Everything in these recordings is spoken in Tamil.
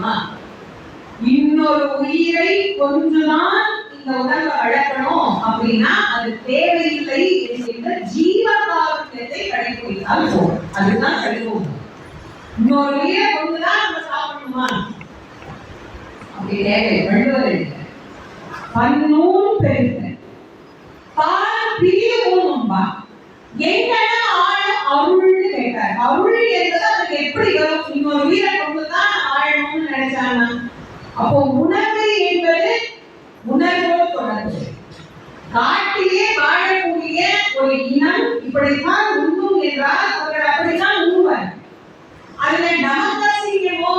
தெரியுமா? இன்னொரு உயிரை கொன்றுதான் இந்த உடம்பை வளர்க்கணும் அப்படின்னா அது தேவையில்லை என்கின்ற ஜீவகாருண்யத்தை கடைபிடித்தால் போதும். அதுதான் கழிவோம். இன்னொரு உயிரை கொண்டுதான் நம்ம சாப்பிடணுமா? அப்படி தேவை. வள்ளுவர் பன்னூல் பெருங்க பால் பிரிய போகணும்பா. எங்கன்னா ஆழம் அருள்னு கேட்டார். அருள் என்பது அதுக்கு எப்படி வரும்? இன்னொரு உயிரை கொண்டுதான் ஆழணும்னு நினைச்சாங்க. அப்போ உணவு என்பது உணர்வோடு தொடர்பு. காட்டிலே வாழக்கூடிய ஒரு இனம் இப்படித்தான் உண்ணும் என்றால் அவர்கள் அப்படித்தான் உண்ணுவர். அதுல நமக்கு அசிங்கமோ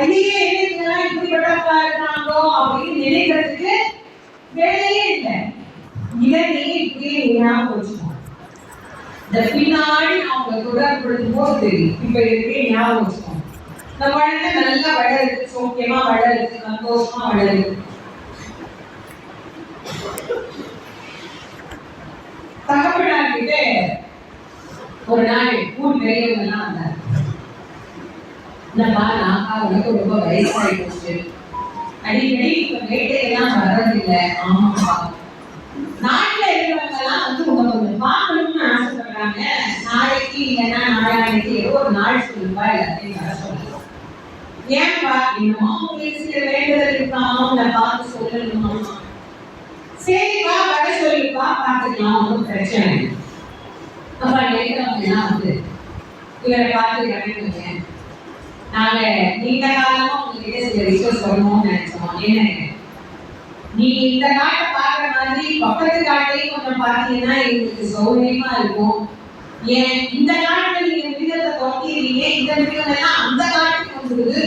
ஐயே என்னெல்லாம் இப்படிப்பட்டவங்களா இருக்காங்களோ அப்படின்னு நினைக்கிறதுக்கு வேலையே இல்லை. இதை நீங்க இப்படியே ஞாபகம் வச்சுக்கோங்க. இந்த பின்னாடி அவங்க தொடர்புபடுத்தும் போது தெரியும். இப்ப இருக்கே ஞாபகம் வச்சுக்கோங்க. இந்த குழந்தை நல்லா வளருது, சோக்கியமா வளருது, சந்தோஷமா வளருது. தகப்பனார்கிட்ட ஒரு நாள் ஊர் பெரியவங்க எல்லாம் வந்தாங்க. என்னப்பா நாக்கா உனக்கு ரொம்ப வயசாயிடுச்சு, அடிக்கடி வேட்டையெல்லாம் வர்றதில்லை. ஆமாப்பா, நாட்டுல இருக்கிறவங்க எல்லாம் வந்து உங்களை கொஞ்சம் பார்க்கணும்னு ஆசைப்படுறாங்க. நாளைக்கு இல்லைன்னா நாளைக்கு ஏதோ ஒரு நாள் சொல்லுப்பா எல்லாத்தையும் வர சொல்லலாம். ஏன்பா? என்னமோ உங்களுக்கு சில வேண்டுதல் இருக்காம உங்களை பார்த்து சொல்லணுமா? சரிப்பா வர சொல்லுப்பா, பார்த்துக்கலாம், ஒன்றும் பிரச்சனை இல்லை. அப்பா கேட்கிறவங்க எல்லாம் வந்து இவரை பார்த்து கட்டுங்க. நாங்க நீண்ட காலமா உங்ககிட்ட சில விஷயம் சொல்லணும்னு நினைச்சோம். என்ன, நீ இந்த காட்டை பார்க்குற மாதிரி பக்கத்து காட்டையும் கொஞ்சம் பார்த்தீங்கன்னா எங்களுக்கு சௌகரியமா இருக்கும். ஏன் இந்த காட்டுல நீங்க மிருகத்தை தொட்டிடுறீங்க, இந்த மிருகம் எல்லாம் அந்த காட்டுக்கு வந்துடுது.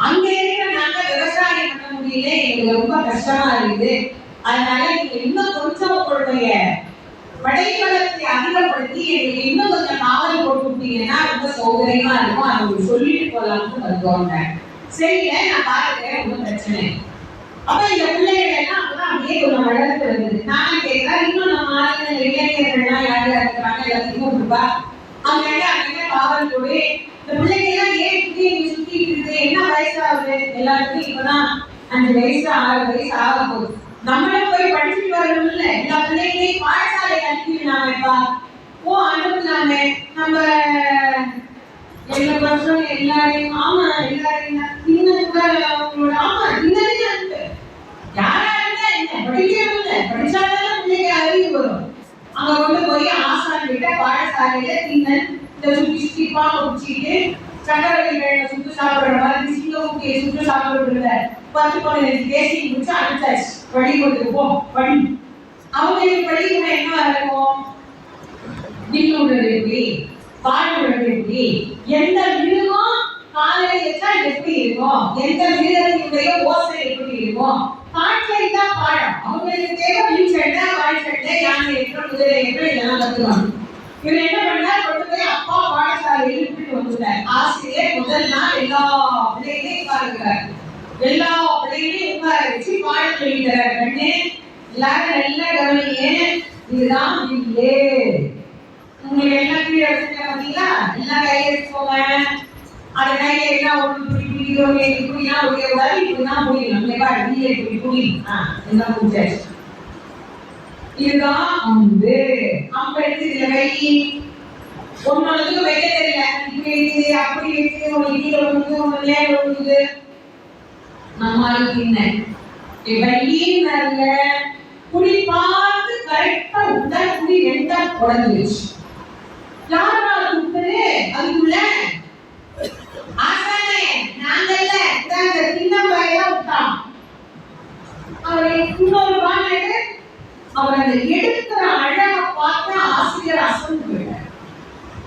அங்க இருக்கிற நாங்க விவசாயம் பண்ண முடியல, எங்களுக்கு ரொம்ப கஷ்டமா இருக்குது. அதனால நீங்க இன்னும் கொஞ்சம் உங்களுடைய படைப்பலத்தை அதிகப்படுத்தி எங்களுக்கு இன்னும் கொஞ்சம் காவல் போட்டு விட்டீங்கன்னா ரொம்ப சௌகரியமா இருக்கும். அவங்க சொல்லிட்டு போலாம்னு வந்தோங்க. சரிங்க, நான் பாத்துக்கிறேன், ஒன்றும் பிரச்சனை. அப்ப இந்த பிள்ளைகள் எல்லாம் அப்பதான் அப்படியே கொஞ்சம் வளர்த்து வருது. நான் கேட்கிறேன், இன்னும் நம்ம ஆளுங்க இளைஞர்கள்லாம் யாரு இருக்கிறாங்க எல்லாத்தையும் கொடுப்பா. அவங்க அங்கே காவல் போடு. இந்த பிள்ளைங்க எல்லாம் ஏன் சுத்திட்டு இருக்குது, என்ன வயசாகுது? எல்லாருக்கும் இப்பதான் 5 வயசு 6 வயசு ஆக போகுது. நம்மளும் போய் படிச்சுட்டு வரணும்ல. எல்லா பிள்ளைங்களையும் பாடசாலை அனுப்பிடலாமேப்பா. ஓ அனுப்பலாமே. நம்ம எல்லா வருஷம் எல்லாரையும் ஆமா எல்லாரையும் இன்னும் கூட அவங்களோட ஆமா இன்னும் அனுப்பு. யாரா இருந்தா என்ன, படிக்கிறவங்க படிச்சாதான் பிள்ளைங்க அறிவு வரும். அங்க கொண்டு போய் ஆசான் கிட்ட பாடசாலையில தின்னன் இந்த சுத்தி சுத்திப்பா குடிச்சிட்டு சக்கரவள்ளிகளை சுட்டு சாப்பிடுற மாதிரி சிங்கமுக்கியை சுட்டு சாப்பிடுறதுல 10-15 பேசி முடிச்சு அனுப்பிச்சாச்சு. பள்ளிக்கூடத்துக்கு போ படி. அவங்களுக்கு பள்ளிக்கூடம் என்ன இருக்கும்? வில்லுறது எப்படி, பாடுறது எப்படி, எந்த மிருகம் காலையில வச்சா எப்படி இருக்கும், எந்த மிருகத்தினுடைய ஓசை எப்படி இருக்கும், காட்சியை தான் பாடம். அவங்களுக்கு தேவை வில் சட்டை, வாய் சட்டை, யானை ஏற்ற, குதிரை ஏற்ற இதெல்லாம் கத்துவாங்க. இவர் என்ன பண்ணார்? கொண்டு போய் அப்பா பாடசாலையில் விட்டுட்டு வந்துட்டார். ஆசிரியர் முதல் நாள் எல்லா பிள்ளைகளையும் உட்காருக்கிறார். எல்லா பிள்ளைகளையும் உட்கார வச்சு பாடம் சொல்லிக்கிறார். கண்ணு எல்லாரும் நல்லா கவனிங்க, இதுதான் வில்லு. உங்களுக்கு எல்லாம் கீழே வச்சுக்க பார்த்தீங்களா? எல்லாம் கையை எடுத்துக்கோங்க. அந்த கையை எல்லாம் ஒன்று பிடிக்கிறோம், இப்படிலாம் உடையக்கூடாது, இப்படிதான் புரியணும். வில்லை இப்படி புரியணும். எல்லாம் புரிஞ்சாச்சு. இதுதான் அம்பு. அம்பு எடுத்து இதுல வை. ஒன்னொன்னுக்கு வைக்க தெரியல, இப்படி இருக்குது அப்படி இருக்குது, ஒன்று கீழே ஒழுங்குது, ஒன்று மேல ஒழுங்குது. நம்மளுக்கு என்ன வெள்ளியில குடி பார்த்து கரெக்டா உள்ள குடி ரெண்டா குழந்துச்சு. யாரா கொடுத்தது? அதுக்குள்ள ஆசானே நாங்கல்ல இந்த தின்னம்பாயெல்லாம் விட்டான். அவரை இன்னொரு வாங்கிட்டு அவர் அந்த எடுக்கிற அழகை பார்த்து ஆசிரியர் அசந்து போயிட்டார்.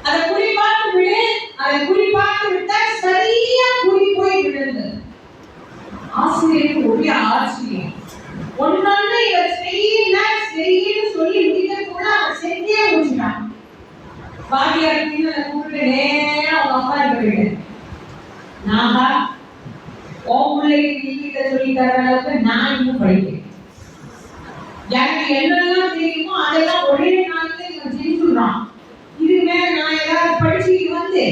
அதை குறி பார்த்து விடு, அதை குறி பார்த்து விட்டா சரியா குறி போய் விழுந்தது. ஆசிரியருக்கு ஒரே ஆச்சரியம். ஒன்னொன்னு இவர் செய்யன்னு சொல்லி முடிக்கிறதுக்குள்ள அவர் செஞ்சே முடிச்சிட்டான். வாத்தியார் கூப்பிட்டு நேரம் அவங்க அப்பா போயிட்டு, நாகா உன் பிள்ளைக்கு நீங்க சொல்லி தர அளவுக்கு நான் இன்னும் படிக்கிறேன். எனக்கு என்னெல்லாம் தெரியுமோ அதெல்லாம் ஒரே நாள்ல இவன் செஞ்சுடுறான். இது மேல நான் ஏதாவது படிச்சுட்டு வந்து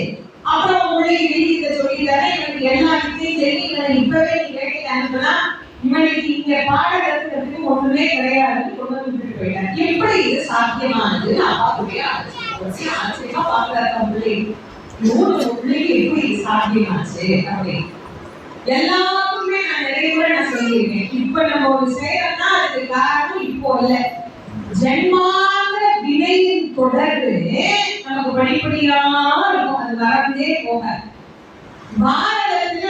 அப்புறம் உங்களுக்கு இதை சொல்லிட்டாரே இவனுக்கு எல்லாத்தையும் தெரியும், இவனை இப்பவே நீ வேலைக்கு அனுப்பலாம், இவனுக்கு இங்க பாடம் கத்துக்கிறதுக்கு ஒண்ணுமே கிடையாது, கொண்டு வந்துட்டு போயிட்டான். எப்படி இது சாத்தியமானது? அப்பா கூட ஆச்சரியமா பாக்குறாரு பிள்ளை, பிள்ளைக்கு எப்படி இது சாத்தியமாச்சு அப்படின்னு. எல்லாருக்குமே நான் நிறைய முறை நான் சொல்லியிருக்கேன். இப்ப நம்ம ஒரு செயல்னா அதுக்கு காரணம் இப்போ இல்ல, ஜென்மாந்த வினையின் தொடர்பு நமக்கு படிப்படியா இருக்கும், அது மறந்தே போக. பாரதத்துல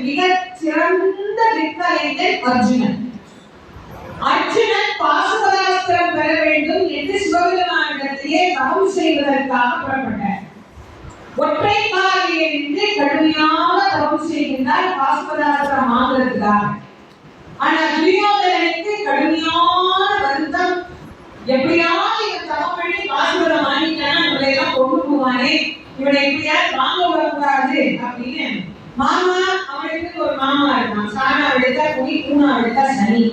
மிக சிறந்த விற்கலைஞர் அர்ஜுனன். அர்ஜுனன் பாசுபதாஸ்திரம் பெற வேண்டும் என்று சிவபெருமானிடத்திலே தவம் செய்வதற்காக புறப்பட்டார். ஒற்றை காலில் இருந்து கடுமையாக தவம் செய்கின்றார் பாசுபதாஸ்திரம் வாங்குறதுக்காக. ஆனா துரியோதனனுக்கு கடுமையான வருத்தம், எப்படியாவது இவன் தவம் பண்ணி பாசுபதம் வாங்கிட்டானா இவனை எல்லாம் கொண்டு போவானே, இவனை எப்படியாவது வாங்க வரக்கூடாது அப்படின்னு. மாமா, அவனுக்கு ஒரு மாமா இருக்கான், சாணா எடுத்தா குடி, கூணா எடுத்தா சனி.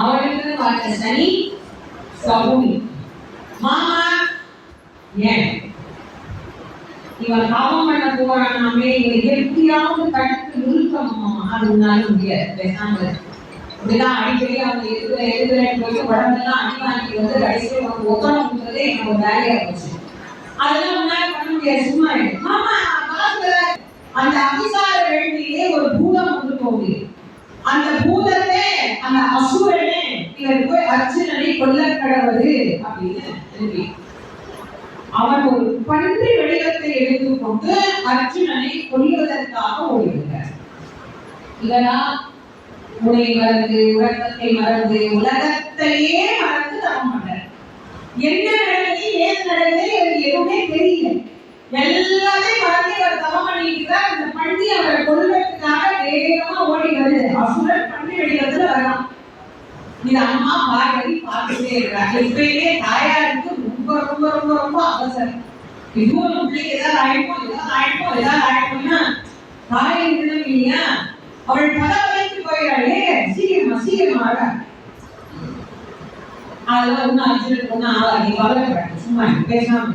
அவனுக்கு பார்த்த சனி சகுனி. மாமா ஏன் இவன் பாவம் பண்ண போறானாமே, எப்படியாவது தடுத்து நிறுத்தணும், அது உன்னால முடியாது, பேசாம இப்படிதான் அடிக்கடி அவங்க எதுக்குறேன்னு போயிட்டு உடம்பெல்லாம் அடி வாங்கி வந்து கடைசியில் அவங்க ஒத்தனம் கொடுத்ததே எனக்கு ஒரு வேலையா போச்சு. அதெல்லாம் உன்னால பண்ண முடியாது, சும்மா இருக்கு. மாமா அந்த அபிசார வேள்வியிலே ஒரு பூதம் கொண்டு போகுது. அந்த பூதத்தை அந்த அசுரனே இவர் போய் அர்ஜுனனை கொல்ல கடவுது அப்படின்னு எழுதி, அவன் ஒரு பன்றி வடிவத்தை எடுத்துக்கொண்டு அர்ஜுனனை கொல்வதற்காக ஓடுகிறார். இவரா உனை மறந்து உலகத்தை மறந்து உலகத்தையே மறந்து தவம் பண்றார். என்ன நடக்குது ஏது நடக்குது இவருக்கு எதுவுமே தெரியல, எல்லாத்தையும் மறந்து இவர் தவம் பண்ணிக்கிறார். அந்த பன்றி அவரை கொல்வதற்காக வேகமா ஓடி வருது. அசுரன் பன்றி வடிவத்துல வரலாம். இது அம்மா பார்வதி பார்த்துட்டே இருக்கிறாங்க. இப்பயே தாயாருக்கு ரொம்ப ரொம்ப ரொம்ப ரொம்ப அவசரம். இதுவும் பிள்ளைக்கு ஏதாவது ஆயிடுமோன்னா தாய் விடம் இல்லையா, அவள் பல வரைக்கு போயிடாளே, சீக்கிரமா அதெல்லாம் ஒன்னும் அர்ஜுனுக்கு ஒன்னும் ஆகாது, நீ கவலைப்படாது, சும்மா பேசாம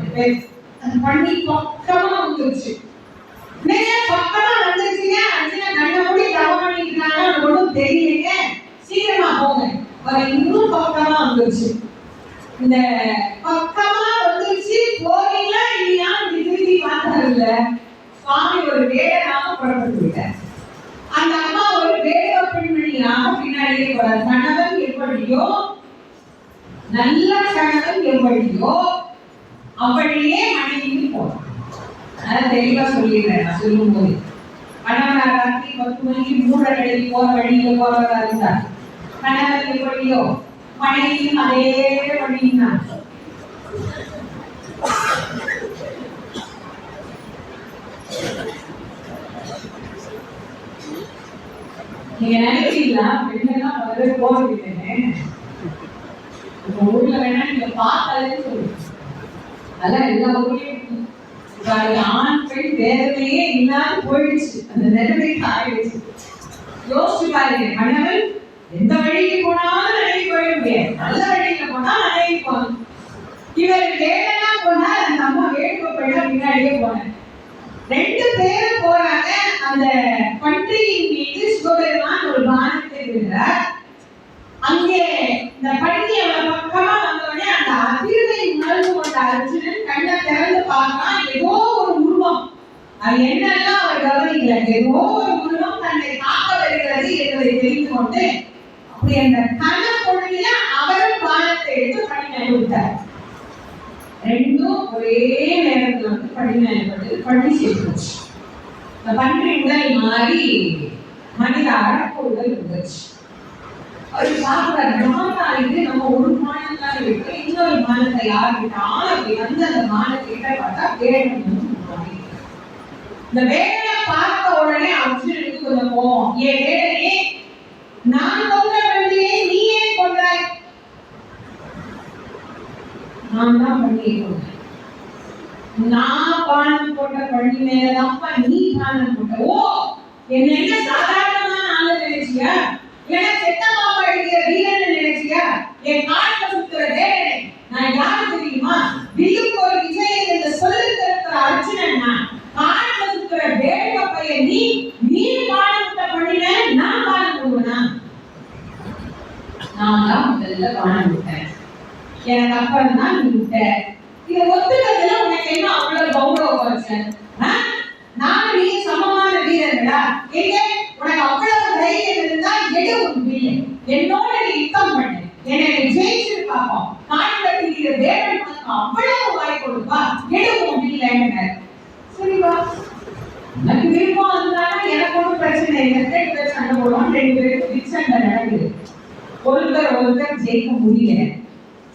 அந்த பண்ணி பக்கமா வந்துருச்சு. பக்கமா வந்துருச்சுங்க, அர்ஜுன கண்ண மூடி தவம் பண்ணிக்கிறாங்க, ஒன்றும் தெரியலைங்க, சீக்கிரமா போங்க. இன்னும் பக்கமா வந்துருச்சு. இந்த பக்கமா வந்துருச்சு போறீங்களா இல்லையா திரும்பி பார்த்ததில்ல. சுவாமி ஒரு வேடனாக புறப்பட்டு விட்டார். அந்த அம்மா ஒரு வேட பெண்மணியாக பின்னாடியே போறார். கணவன் எப்படியோ, நல்ல கணவன் எப்படியோ அப்படியே மனைவியும் போறார். அதான் தெளிவா சொல்லிடுறேன் நான் சொல்லும் போது. கணவன் ராத்திரி 10 மணிக்கு 3:30 போற வழியில போறதா இருந்தார். கணவன் எப்படியோ மனைவியும் அதே வழியினார். நீங்க நினைக்கிறீங்களா பெண்ணெல்லாம் வரவே போறதில்லைன்னு? உங்க ஊர்ல வேணா நீங்க பார்த்தாலே சொல்லுங்க, அதெல்லாம் எல்லா ஊர்லயும் ஆண் பெண் வேதனையே இல்லாம போயிடுச்சு, அந்த நிலைமைக்கு ஆயிடுச்சு. யோசிச்சு பாருங்க, கணவன் எந்த வழிக்கு போனாலும் நினைவு போயிட முடியாது, நல்ல வழியில போனா நினைவு போகணும். இவர் வேலைனா போனா அந்த அம்மா வேடுக்க போயிட பின்னாடியே போனேன். 2 பேரும் போறாங்க. அந்த பன்றியின் மீது சிவபெருமான் ஒரு பானத்தை விடுறார். அங்கே இந்த பன்றி அவன் பக்கமா வந்தோடனே அந்த அதிர்வை உணர்வு கொண்ட அர்ஜுனன் கண்ணை திறந்து பார்த்தான். ஏதோ ஒரு உருவம், அது என்னெல்லாம் அவர் கவனிக்கல, ஏதோ ஒரு உருவம் தன்னை காக்க வருகிறது என்பதை தெரிந்து கொண்டு அப்படி அந்த கண பொழுதில அவரும் பானத்தை எடுத்து பணி விட்டார். 2ம் ஒரே நேரத்தில் வந்து பணி பணி செய்துச்சு. இந்த பன்றி உடல் மாறி மனித அடக்க உடல் வந்துச்சு. அவர் பார்க்கிறார், இது நம்ம ஒரு மானம் தான் இருக்கு, இன்னொரு மானத்தை யார் விட்டாலும் அப்படி வந்து அந்த மானத்தை கிட்ட பார்த்தா வேடம். இந்த வேடனை பார்த்த உடனே அர்ஜுனனுக்கு கொஞ்சம் போவோம். ஏன் வேடனே, நான் கொன்ற பன்றியை நீ ஏன் கொன்றாய்? நான் தான் பன்றியை கொன்றேன். நான் பானம் போட்ட பன்றி மேலதான்ப்பா நீ பானம் போட்ட. ஓ, என்ன சாதாரணமான ஆளு நினைச்சியா? இல்லைன்னா செத்த மாமா அடிக்கிற வீரன் நினைச்சியா? என் காட்டுல சுத்துற வேடனை நான் யாரு தெரியுமா? வில்லுக்கு ஒரு விஜயன் என்று சொல்லிட்டு இருக்கிற அர்ஜுனன் நான். நான் தான் முதல்ல பணம் விட்டேன், எனக்கு அப்புறம் தான் நீ விட்ட. இதை ஒத்துக்கிறதுல உனக்கு என்ன அவ்வளவு கௌரவ குறைச்சல்? நானும் நீ சமமான வீரர்களா? எங்க உனக்கு அவ்வளவு தைரியம் இருந்தா எடு உன் பிள்ளை, என்னோட நீ யுத்தம் பண்ணு, என்னை ஜெயிச்சு பார்ப்போம். நாட்டுக்கு இது வேணும், உனக்கு அவ்வளவு வாய் கொடுப்பா, எடு உன் பிள்ளைன்னு. சரிவா, எனக்கு விருப்பம் இருந்தாலும் எனக்கு ஒன்றும் பிரச்சனை இல்லை. 2 பேர் சண்டை போடுவோம், 2 பேருக்கு பிச்சண்டை நடக்குது, ஒருத்தர் ஜெயிக்க முடியல.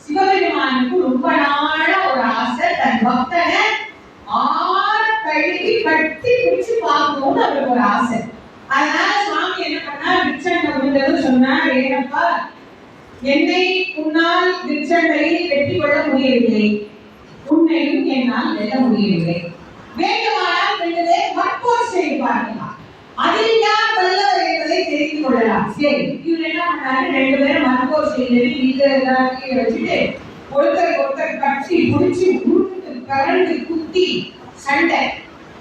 சிவபெருமானுக்கு ரொம்ப நாளா ஒரு ஆசை, தன் பக்தனை ஆற கழுவி கட்டி பிடிச்சு பார்க்கணும்னு அவருக்கு ஒரு ஆசை. அதனால சுவாமி என்ன பண்ணா, பிச்சண்டை முடிந்தது சொன்னா, ஏனப்பா என்னை உன்னால் பிச்சண்டையில் வெற்றி கொள்ள முடியவில்லை, உன்னையும் என்னால் வெல்ல முடியவில்லை, வேண்டுமானால் வெல்லுவதை மற்போர் செய்து பார்க்கலாம், அதில் யார் வல்லவர் என்பதை தெரிந்து கொள்ளலாம். சரி, இவர் என்ன பண்ணாரு, 2 பேரும் மற்போர் செய்து எல்லாத்தையும் வச்சுட்டு ஒருத்தர் கட்டி பிடிச்சி உருண்டு கரண்டு குத்தி சண்டை.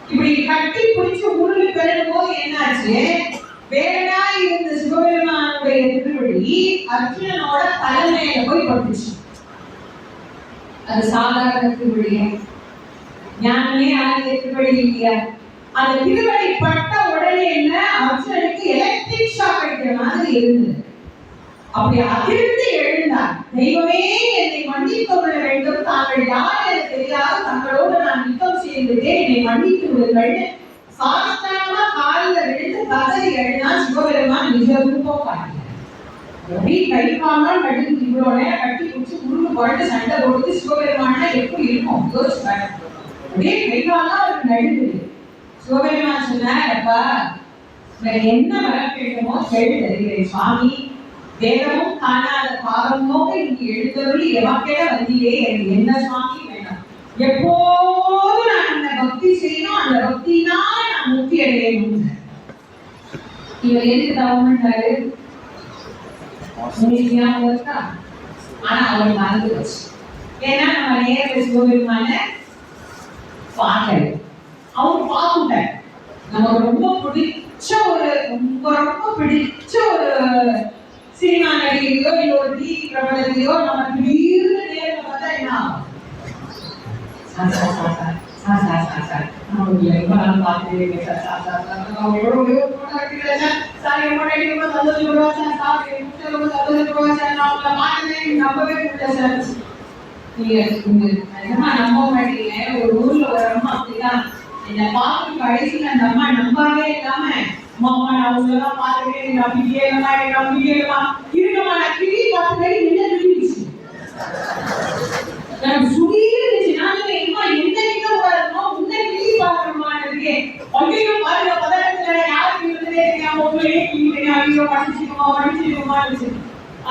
இப்படி கட்டி பிடிச்சி உருண்டு பெறும் போது என்னாச்சு, வேடனா இருந்த சிவபெருமானுடைய திருவடி அர்ஜுனனோட தலைமையில போய் பட்டுச்சு. அது சாதாரண திருவடியா? ஞானமே ஆகிய திருவடி இல்லையா? அந்த திருவடி பட்ட உடனே என்ன, அர்ஜுனனுக்கு எலக்ட்ரிக் ஷாக் அடிக்கிற மாதிரி இருந்தது. அப்படி அதிர்ந்து எழுந்தார், தெய்வமே என்னை மன்னித்து கொள்ள வேண்டும், தாங்கள் யார் என தெரியாத தங்களோடு நான் யுத்தம் செய்துவிட்டேன், என்னை மன்னித்து விடுங்கள். சாஸ்திரமா காலில் விழுந்து கதறி எழுந்தார். சிவபெருமான் நிஜ விருப்பம் காட்டினார். அப்படி கைக்காமல் நடுக்கு இவ்வளோ நேரம் கட்டி பிடிச்சி உருண்டு போட்டு சண்டை போட்டு சிவபெருமானா எப்படி இருக்கும் யோசிச்சு. அப்படியே கைகாலாம் அவருக்கு நடுங்குது. சிவபெருமான் சொன்னார், அப்பா வேற என்ன வர வேண்டுமோ கேள்வி தருகிறேன் சுவாமி, வேதமும் காணாத பாவமோக இங்கு எழுந்தருளி எவக்கேட வந்தியே, எனக்கு என்ன சுவாமி வேண்டாம், எப்போதும் நான் அந்த பக்தி செய்யணும், அந்த பக்தினால நான் முக்தி அடையணும். இவர் எதுக்கு தவம் பண்றாரு உங்களுக்கு ஞாபகம் இருக்கா? ஆனா அவர் மறந்து வச்சு, ஏன்னா நம்ம நேரில் சிவபெருமான பார்க்கல, அவர் பார்த்துட்டார். நமக்கு ரொம்ப பிடிச்ச ஒரு சினிமா நடிகையோ இல்ல ஒரு டிவி பிரபலத்தையோ நம்ம திடீர்னு நேரில் பார்த்தா என்ன ஆகும்? நம்ப மாட்டீங்க, ஒரு ஊர்ல ஒரு அம்மா அப்படிதான் என்ன பார்த்து கடைசியில் அந்த அம்மா நம்பவே இல்லாம, அம்மா நான் உங்களெல்லாம் பார்த்துட்டே நம்பிக்கையே இருக்கமா, நான் கிளி பார்த்துட்டே என்ன விழுந்துச்சு, எனக்கு சுடீர்ந்துச்சு. நானும் எம்மா எந்த கிட்ட வரணும், உன்னை கிளி பார்க்கணுமான்னு ஐயோ பாருங்க, பதட்டத்துல யாருக்கு இருந்ததே தெரியாம உங்களே கிளி ஐயோ படிச்சிருக்கோமான்னு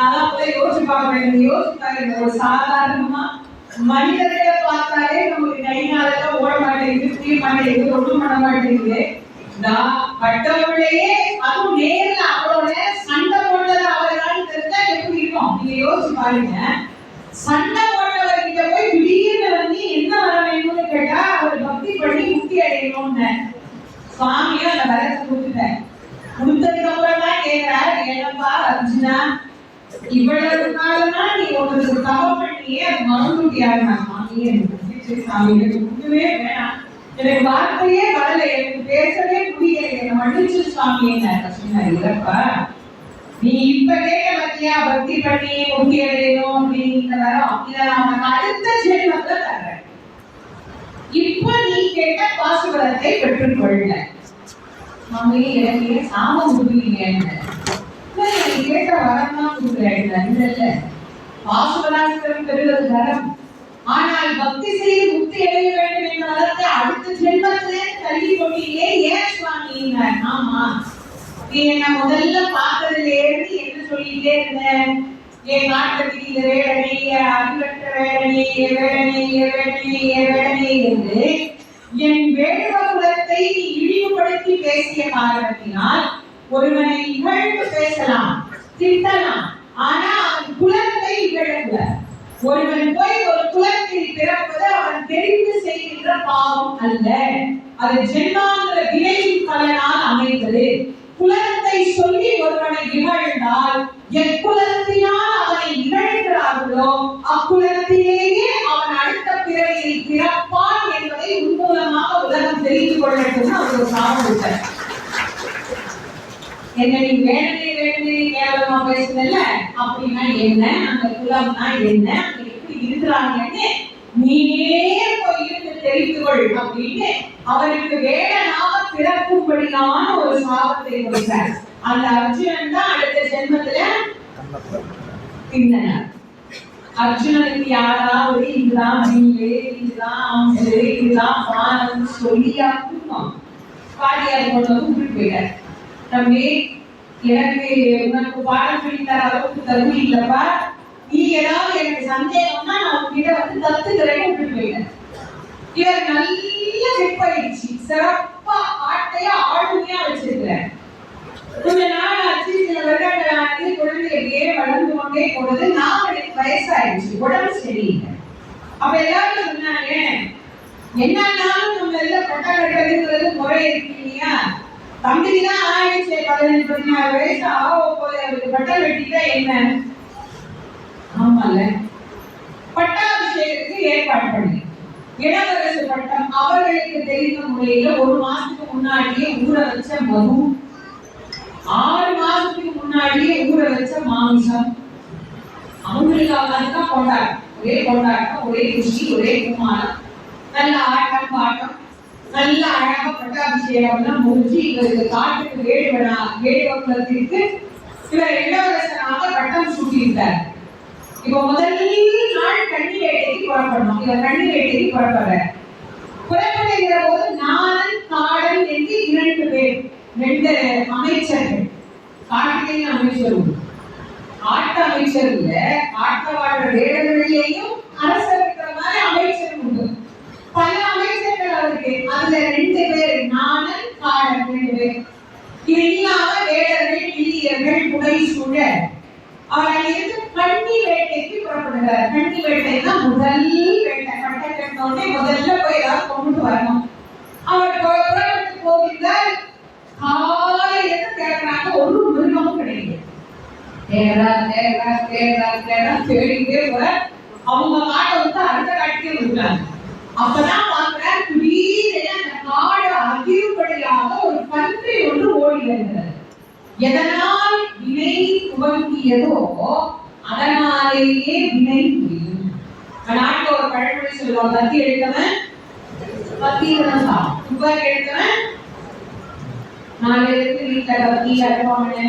அதான் போய் யோசிச்சு பார்க்க யோசிப்பாங்க. ஒரு சாதாரணமா மனிதர்களை பார்த்தாலே நமக்கு கை நாளெல்லாம் ஓட மாட்டேங்குது, புரிய மாட்டேங்குது, ஒன்றும் பண்ண மாட்டேங்குது. பட்டவர்களையே அதுவும் நேரில் அவரோட சண்டை போட்டது அவர்களால் தெரிஞ்சா எப்படி இருக்கும் நீங்க யோசிச்சு பாருங்க. சண்டை போட்டவர்கிட்ட போய் திடீர்னு வந்து என்ன வர வேணும்னு கேட்டா அவர் பக்தி பண்ணி முக்தி அடையணும்னு சுவாமியும் அந்த வரத்தை கொடுத்துட்டார். கொடுத்ததுக்கு அப்புறம் தான் கேட்கிறார், என்னப்பா அர்ஜுனா இவ்வளவு காலமா நீ உங்களுக்கு தவம் பண்ணியே அது மறந்துட்டியாருன்னா சாமியே ஒண்ணுமே வேணாம், எனக்கு வார்த்தையே வரல, எனக்கு பேசவே முடியல, என்னை மன்னிச்சு சுவாமின்னு சொன்னார். இல்லப்பா நீ இப்ப கேட்ட பத்தியா பக்தி பண்ணி முக்தி அடையணும் அப்படின்னு வரோம், இதை நான் உனக்கு அடுத்த ஜென்மத்தை தர்றேன். இப்ப நீ கேட்ட பாசுபதத்தை பெற்றுக்கொள்ள சுவாமி, எனக்கு சாமம் கொடுக்குறீங்கன்னு கேட்ட வரம்தான் கொடுக்குறேன். பாசுபதாஸ்திரம் பெறுவது வரம், ஆனால் பக்தி செய்து முக்தி அடைய வேண்டும் என்ற வரத்தை அடுத்த ஜென்மத்திலே தள்ளி கொண்டீங்களே ஏன் சுவாமி? ஆமா, நீ என்ன முதல்ல பார்த்ததுல இருந்து என்ன சொல்லிட்டே இருந்தேன், என் நாட்டுக்கு இந்த வேடனை அறிவற்ற வேடனை என்று என் வேடுவ குலத்தை நீ இழிவுபடுத்தி பேசிய காரணத்தினால் ஒருவனை இகழ்ந்து பேசலாம், திட்டலாம், ஆனா அவன் குலத்தை இகழக்கூடாது. ஒருவன் போய் ஒரு குலத்தில் பிறப்பது அவன் தெரிந்து செய்கின்ற பாவம் அல்ல, அது ஜென்மாந்திர வினையின் பலனால் அமைந்தது. குலத்தை சொல்லி ஒருவனை இகழ்ந்தால் எக்குலத்தினால் இருக்கிறானோ அக்குலத்திலேயே அவன் அடுத்த பிறவியில் பிறப்பான் என்பதை உன்மூலமாக உலகம் தெரிந்து கொள்ளட்டும் அவர் ஒரு சாபம் விட்டார். என்ன நீ வேணே கேவலமா பேசுதல்ல, அப்படின்னா என்ன, அந்த குலம்னா என்ன, அங்க எப்படி இருக்கிறாங்கன்னு நீயே போய் இருந்து தெரிந்து கொள் அப்படின்னு அவருக்கு வேடனாக பிறக்கும்படியான ஒரு சாபத்தை கொடுத்தார். அந்த அர்ஜுனன் தான் அடுத்த ஜென்மத்துல பின்னனார். அர்ஜுனனுக்கு யாராவது இதுதான் நீங்களே, இதுதான் அம்பு, இதுதான் பானம் சொல்லியா கொடுக்கும் பாடியார் கொண்டு வந்து விட்டு போயிட்டார். தம்பி எனக்கு உனக்கு பாடம் சொல்லித்தர அளவுக்கு தகுதி இல்லப்பா, நீ ஏதாவது எனக்கு சந்தேகம்னா நான் உங்ககிட்ட வந்து தத்துக்கிறேன்னு விட்டு போயிட்டேன். இவர் நல்ல செப்பாயிடுச்சு, சிறப்பா ஆட்டையா ஆளுமையா வச்சிருக்கிறேன். கொஞ்ச நாள் ஆச்சு, சில வருடங்கள் ஆனது, குழந்தை அப்படியே வளர்ந்து கொண்டே போனது. எனக்கு வயசாயிடுச்சு, உடம்பு சரியில்லை. அப்ப எல்லாரும் சொன்னாங்க, என்னன்னாலும் நம்ம எல்லாம் பட்டம் கட்டுறதுங்கிறது முறை இருக்கு இல்லையா, தம்பிதான் ஆயிடுச்சு 15-16 வயசு ஆக போது, அவருக்கு பட்டம் கட்டிட்டா என்ன? ஆமால, பட்டாபிஷேகத்துக்கு ஏற்பாடு பண்ணி இளவரசு பட்டம் அவர்களுக்கு தெரிந்த முறையில 1 மாசத்துக்கு முன்னாடியே ஊற வச்ச மது, 6 மாசத்துக்கு முன்னாடியே ஊற வச்ச மாமிசம், அவங்களுக்கு அவதான் கொண்டாட்டம், ஒரே கொண்டாட்டம், ஒரே குஷி, ஒரே குமாரம், நல்ல ஆட்டம் பாட்டம், நல்ல அழகா பட்டாபிஷேகம் முடிஞ்சு இவருக்கு காட்டுக்கு வேடுவனத்திற்கு இவர் இளவரசனாக பட்டம் சூட்டியிருந்தார். இப்ப முதல் நாள் கன்னி வேட்டைக்கு புறப்படணும். இவர் கன்னி வேட்டைக்கு புறப்படுறார். புறப்படுகிற போது நாடன் காடன் என்று 2 பேர், 2 அமைச்சர்கள், காட்டிலேயும் அமைச்சர் உண்டு. காட்டு அமைச்சர் இல்ல, காட்ட வாழ்ற வேடங்களிலேயும் அரசர் இருக்கிற மாதிரி அமைச்சர் உண்டு. பல அமைச்சர்கள் அவருக்கு. அதுல 2 பேர் நாடன் காடன் 2 பேர். இது இல்லாம வேடர்கள், கிளியர்கள், புடை சூழ அவர்கள் இருந்து கன்னி வேட்டைக்கு புறப்படுகிறார். கன்னி வேட்டைனா முதல் வேட்டை. பட்டம் கட்டினோடனே முதல்ல போய் ஏதாவது கொண்டு வரணும். அவர் புறப்பட்டு போகிறார். காலையில தேடுறாங்க, ஒரு மிருகமும் கிடையாது. தேடிட்டே போற அவங்க காட்டை வந்து அடுத்த காட்டுக்கே விடுறாங்க. அப்பதான் பார்க்கிறார், திடீரென அந்த காடு அதிர்படியாக ஒரு பன்றி ஒன்று ஓடி வருகிறது. எதனால் வினை துவங்கியதோ அதனாலேயே வினை முடியும். நாட்டில் ஒரு பழமொழி சொல்லுவாங்க, கத்தி எடுத்தவன் கத்தியுடன் தான், துப்பாக்கி எடுத்தவன் 4 பேருக்கு வீட்டுல கத்தி அடப்பாமனு.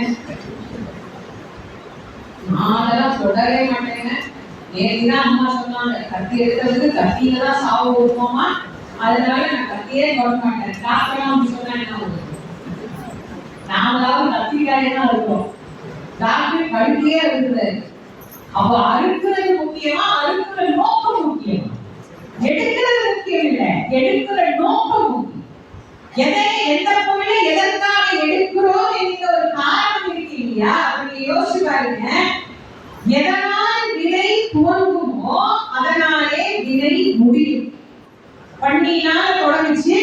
நான் அதெல்லாம் தொடவே மாட்டேங்க. நேற்றுதான் அம்மா சொன்னாங்க, கத்தி எடுக்கிறதுக்கு கத்தியில தான் சாவு கொடுப்போமா, அதனால நான் கத்தியே தொட மாட்டேன். டாக்டர்லாம் அப்படி சொன்னாங்க. நாமளாவது கத்திரிக்காயே தான் இருக்கோம், டாக்டர் கழுதியே இருக்குது. அப்போ அறுக்கிறது முக்கியமா, அறுக்கிற நோக்கம் முக்கியமா? எடுக்கிறது முக்கியம் இல்லை, எடுக்கிற நோக்கம் முக்கியம். எதை, எந்த பொருளை எதற்காக எடுக்கிறோம் என்கிற ஒரு காரணம் இருக்கு இல்லையா? அப்படி யோசிச்சு பாருங்க. எதனால் வினை துவங்குமோ அதனாலே வினை முடியும். பண்ணினால தொடங்குச்சு,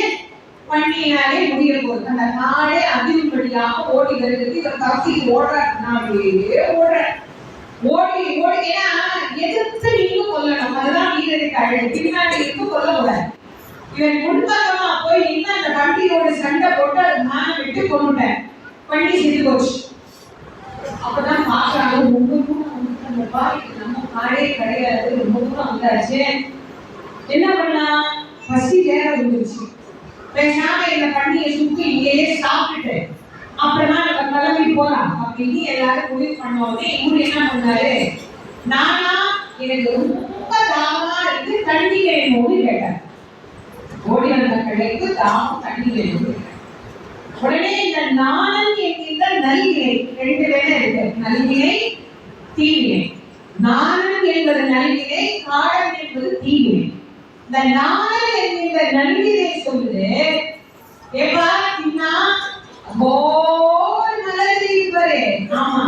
பண்ணினாலே முடிய போகுது. அந்த நாடே அதிர்படியாக ஓடி வருகிறது. இவர் தப்பி ஓடுறாரு, ஓடி ஓடி, ஏன்னா எதிர்த்து நீங்க கொல்லணும், அதுதான் வீரருக்கு அழகு. பின்னாடி இருந்து கொல்லக்கூடாது. இவன் முன்பக்கமா போய் நின்று அந்த பண்டியோட சண்டை போட்டு அது மான விட்டு கொண்டுட்டேன். பண்டி செஞ்சு போச்சு. அப்பதான் பாக்குறாங்க, ரொம்ப தூரம் அந்த பாய்க்கு நம்ம காடே கிடையாது, ரொம்ப தூரம் வந்தாச்சு. என்ன பண்ணா, பசி வேற வந்துருச்சு. பேசாம இந்த பண்டிகை சுற்றி இங்கேயே சாப்பிட்டுட்டு அப்புறமா நம்ம கிளம்பி போலாம் அப்படின்னு எல்லாரும் முடிவு பண்ணோடனே இவரு என்ன பண்ணாரு, நானா எனக்கு ரொம்ப தாகமா இருக்கு, தண்ணி வேணும்னு கேட்டார். ஓடி வந்த கடைக்கு தாகம் தண்ணி வேணும். உடனே இந்த நாணன் என்கின்ற நல்வினை 2 வேலை இருக்கு, நல்வினை தீவினை. நாணன் என்பது நல்வினை, காடன் என்பது தீவினை. இந்த நாணன் என்கின்ற நல்வினை சொல்லுது, ஏப்பா தின்னா மலர் இருப்பாரு. ஆமா,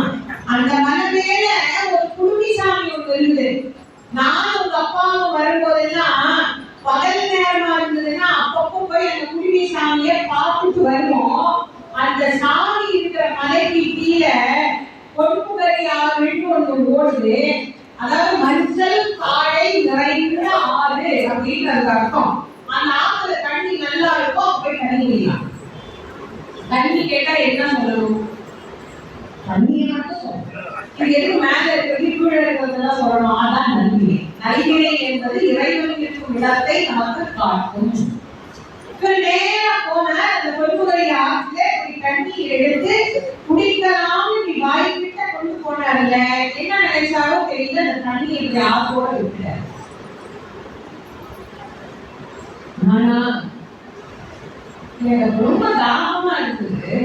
அந்த மலை மேல ஒரு குடுமி சாமி ஒன்று இருக்குது. நானும் உங்க அப்பாவும் வரும்போதெல்லாம் பகல் நேரமா இருந்ததுன்னா அப்பப்போ போய் அந்த குடுமி சாமியை பார்த்துட்டு வருவோம். அந்த சாமி இருக்கிற மலைக்கு கீழே பொறுப்புகரி ஆறு ஒன்று ஓடுது. அதாவது மனுஷ கேட்டா என்ன சொல்லணும்? தண்ணியை மட்டும் சொல்லணும். இது எதுவும் மேல இருக்கிறது கீழே இருக்கிறதுலாம் சொல்லணும். அதான் நல்வினை. நல்வினை என்பது இறைவன் இருக்கும் இடத்தை நமக்கு காட்டும். நேரா போன அந்த பொறுப்புகளை ஆற்றில தண்ணி எடுத்து குடிக்கலாம் வாய்க்கிட்ட கொண்டு போனார்ல, என்ன நினைச்சாரோ தெரியல, அந்த தண்ணி இப்படி ஆற்றோட விட்டுறாரு. ஆனா எனக்கு ரொம்ப தாகமா இருக்குது,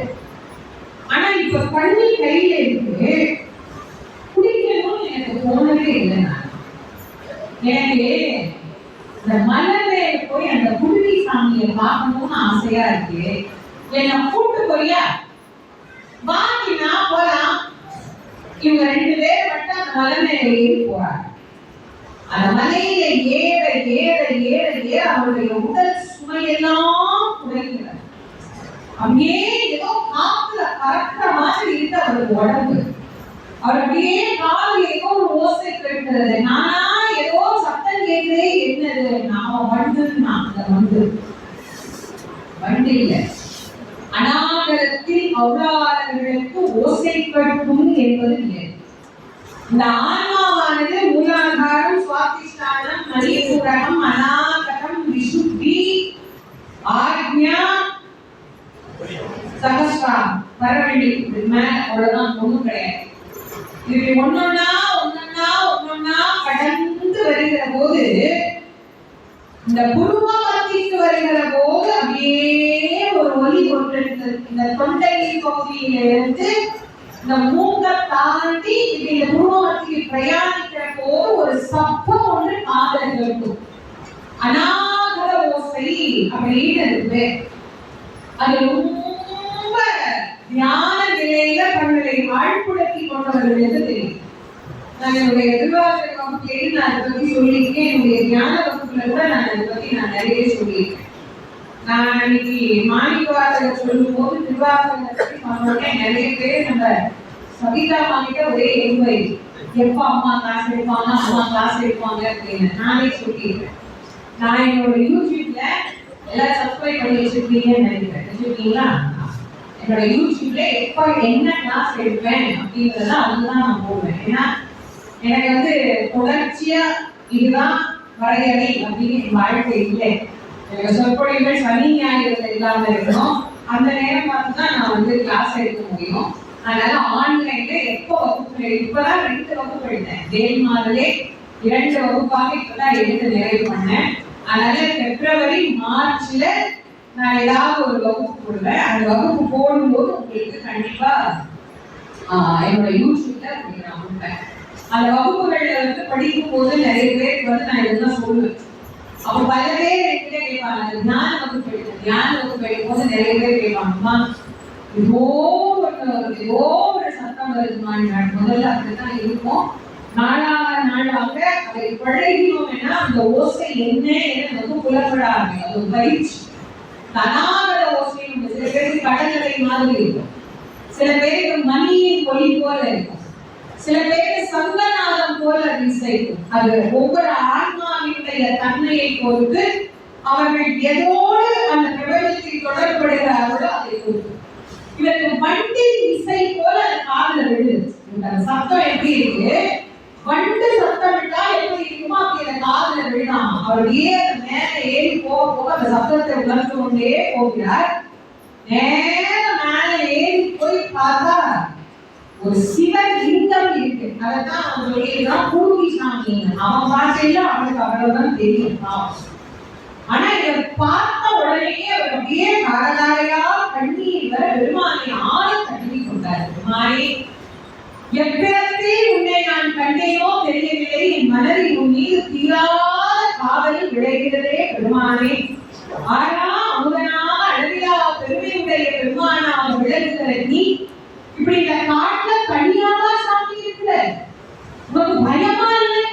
ஆனா இப்ப தண்ணி கையில இருக்கு, குடிக்கணும்னு எனக்கு தோணவே இல்லை. எனக்கு இந்த மலர்ல போய் அந்த குருவி சாமியை பார்க்கணும்னு ஆசையா இருக்கு. என்ன கூட்டு போய்யா வாங்கினா போலாம். இவங்க 2 பேர் மட்டும் அந்த மலை மேல ஏறி போறாங்க. அந்த மலையில ஏற ஏற ஏற ஏற அவருடைய உடல் சுமையெல்லாம் குறைக்கிறார். அப்படியே ஏதோ காத்துல பறக்கிற மாதிரி இருக்கு அவருக்கு உடம்பு. அவர் அப்படியே கால் ஏதோ ஒரு ஓசை கேட்கிறது. நானா ஏதோ சத்தம் கேட்கிறே, என்னது? நாம வண்டுன்னா அந்த வண்டு இல்லை. அநாகரத்தில் அவுராதர்களுக்கு ஓசைப்பட்டும் என்பது இல்லை. இந்த ஆன்மாவானது மூலாதாரம், சுவாதிஷ்டானம், மணிபூரகம், அநாகரம், விசுத்தி, ஆக்ஞா, சகஸ்ராம் வர வேண்டியது. மேல அவ்வளவுதான், ஒண்ணும் கிடையாது. இது ஒன்னொன்னா ஒன்னொன்னா ஒன்னொன்னா கடந்து வருகிற போது, இந்த புருவ மத்திக்கு வருகிற போது அப்படியே ஒரு ஒலி கொண்டிருக்கிறது. இந்த தொண்டை பகுதியிலிருந்து இந்த மூக்க தாண்டி இந்த புருவ மத்திக்கு பிரயாணிக்கிற போது ஒரு சத்தம் ஒன்று காதல் கேட்கும். அநாகர ஓசை அப்படின்னு இருக்கு. அது ரொம்ப தியான நிலையில தங்களை ஆழ்படுத்தி கொண்டவர்களுக்கு தெரியும். நான் என்னுடைய எதிர்வாசல் வகுப்பிலேயே நான் அதை பத்தி சொல்லியிருக்கேன். என்னுடைய தியான வகுப்புல கூட நான் அதை பத்தி நிறைய சொல்லியிருக்கேன். நான் அன்னைக்கு மாணிக்கவாசலை சொல்லும் போது திருவாசலை பத்தி சொன்னோடனே நிறைய பேர் நம்ம சவிதா மாணிக்க ஒரே எண்பை, எப்ப அம்மா கிளாஸ் எடுப்பாங்க, அம்மா கிளாஸ் எடுப்பாங்க அப்படின்னு நானே சொல்லியிருக்கேன். நான் என்னோட யூடியூப்ல எல்லாம் சப்ஸ்கிரைப் பண்ணி வச்சிருக்கீங்கன்னு நினைக்கிறேன். வச்சிருக்கீங்களா? என்னோட யூடியூப்ல எப்ப என்ன கிளாஸ் எடுப்பேன் அப்படின்றத அதுதான் நான் போடுவேன். ஏன்னா எனக்கு தொடர்ச்சியா இதுதான் வரையறை அப்படின்னு வாழ்க்கை இல்லை. சொற்பொழிவுகள் சனி ஞாயிறு இல்லாம இருக்கணும். அந்த நேரம் பார்த்துதான் நான் கிளாஸ் எடுக்க முடியும். அதனால ஆன்லைன்ல எப்போ வகுப்பு, இப்பதான் 2 வகுப்பு எடுத்தேன். ஜெயமாரிலே 2 வகுப்பாக இப்பதான் எடுத்து நிறைவு பண்ணேன். அதனால பிப்ரவரி மார்ச்ல நான் ஏதாவது ஒரு வகுப்பு போடுவேன். அந்த வகுப்பு போடும்போது உங்களுக்கு கண்டிப்பா என்னோட யூடியூப்ல நான் கொடுப்பேன். அந்த வகுப்புகள்ல படிக்கும் போது நிறைய பேருக்கு நான் இதுதான் சொல்லுவேன். அப்ப பல பேர் என்கிட்ட கேட்பாங்க, அந்த தியான வகுப்பு எடுத்தேன், தியான வகுப்பு எடுக்கும் போது நிறைய பேர் கேட்பாங்கம்மா, ஏதோ ஒரு சத்தம் வருதுமா. முதல்ல அப்படிதான் இருக்கும். நாளாக நாளாக அதை பழகினோம்னா அந்த ஓசை என்ன புலப்படாது. அது பயிற்சி. அநாகர ஓசை சில பேருக்கு கடற்கரை மாதிரி இருக்கும், சில பேருக்கு மணியின் ஒலி போல இருக்கும், சில பேருக்கு சங்கநாதம் போல இசைக்கும். அது ஒவ்வொரு ஆன்மாவினுடைய தன்மையை பொறுத்து அவர்கள் எதோடு அந்த பிரபஞ்சத்தில் தொடர்படுகிறார்களோ அதை பொறுத்து. இவருக்கு வண்டின் இசை போல அந்த காதுல விழுது. அந்த சத்தம் எப்படி இருக்கு, வண்டு சத்தம் விட்டா எப்படி இருக்குமோ அப்படி அந்த காதுல விழுதாம். அவருடைய மேல ஏறி போக போக அந்த சத்தத்தை உணர்ந்து கொண்டே போகிறார். நேரம் மேல ஏறி போய் பார்த்தா ஒரு சிவலிங்கம் இருக்கு. அதான் அவன் சொல்லியிருக்கான் பூர்வி சாமி. அவன் பாசையில அவனுக்கு அவ்வளவுதான் தெரியும். ஆனா இதை பார்த்த உடனேயே அவர் அப்படியே காரதாரையா கண்ணீர் வர பெருமானை ஆளை தண்ணி கொண்டார். பெருமானே, எப்பிடத்தில் உன்னை நான் கண்டேனோ தெரியவில்லை, என் மனதில் உன் மீது தீராத காதல் விளைகிறதே பெருமானே. ஆனா அமுதனாக அளவிலா பெருமையுடைய பெருமானாக விளங்குகிற நீ இப்படி இந்த காட்டுல தனியாக சாமி இருக்கிற, உனக்கு பயமா இல்லை?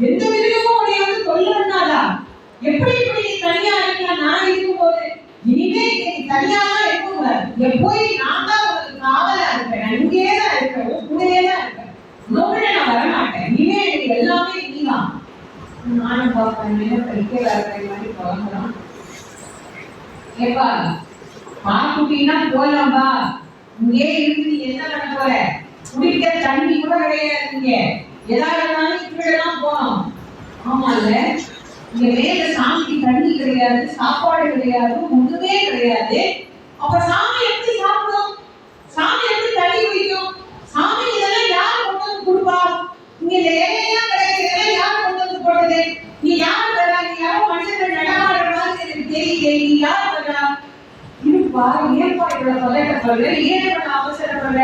எந்த விதமும் உடைய சொல்லணும்னாலா? எப்படி இப்படி தனியா இருக்கலாம்? நான் இருக்கும்போது இனிமே தனியாலாம் இருக்கக்கூடாது. எப்போய் நான் தான் உனக்கு காவலா இருப்பேன், நான் இங்கேதான் இருப்பேன், கூடவே தான் இருப்பேன், உன்னோட நான் வரமாட்டேன், இனிமே எனக்கு எல்லாமே நீதான். நானும் பார்ப்பேன் படிக்க வர மாதிரி குழம்புறான். ஏப்பா பாக்குட்டீங்கன்னா போலாம்பா, இங்கே இருந்து நீ என்ன பண்ண போற? குடிக்க தண்ணி கூட கிடையாது, இங்க ஏதாவது கீழதான் போனோம். ஆமா இல்ல, இங்க மேல சாமிக்கு தண்ணி கிடையாது, சாப்பாடு கிடையாது, ஒண்ணுமே கிடையாது. அப்ப சாமி எப்படி சாப்பிடும்? சாமி எப்படி தண்ணி குடிக்கும்? சாமி இதெல்லாம் யார் கொண்டு வந்து கொடுப்பா? இங்க இந்த ஏழையா கிடைக்கிறதெல்லாம் யார் கொண்டு வந்து போடுறது? நீ யார் தரா? நீ யாரும் மனிதர்கள் நடமாடுற மாதிரி எனக்கு தெரியல, நீ யார் தரா? இருப்பா, ஏற்பாடுகளை பதட்டப்படுற, ஏற்பட அவசரப்படுற,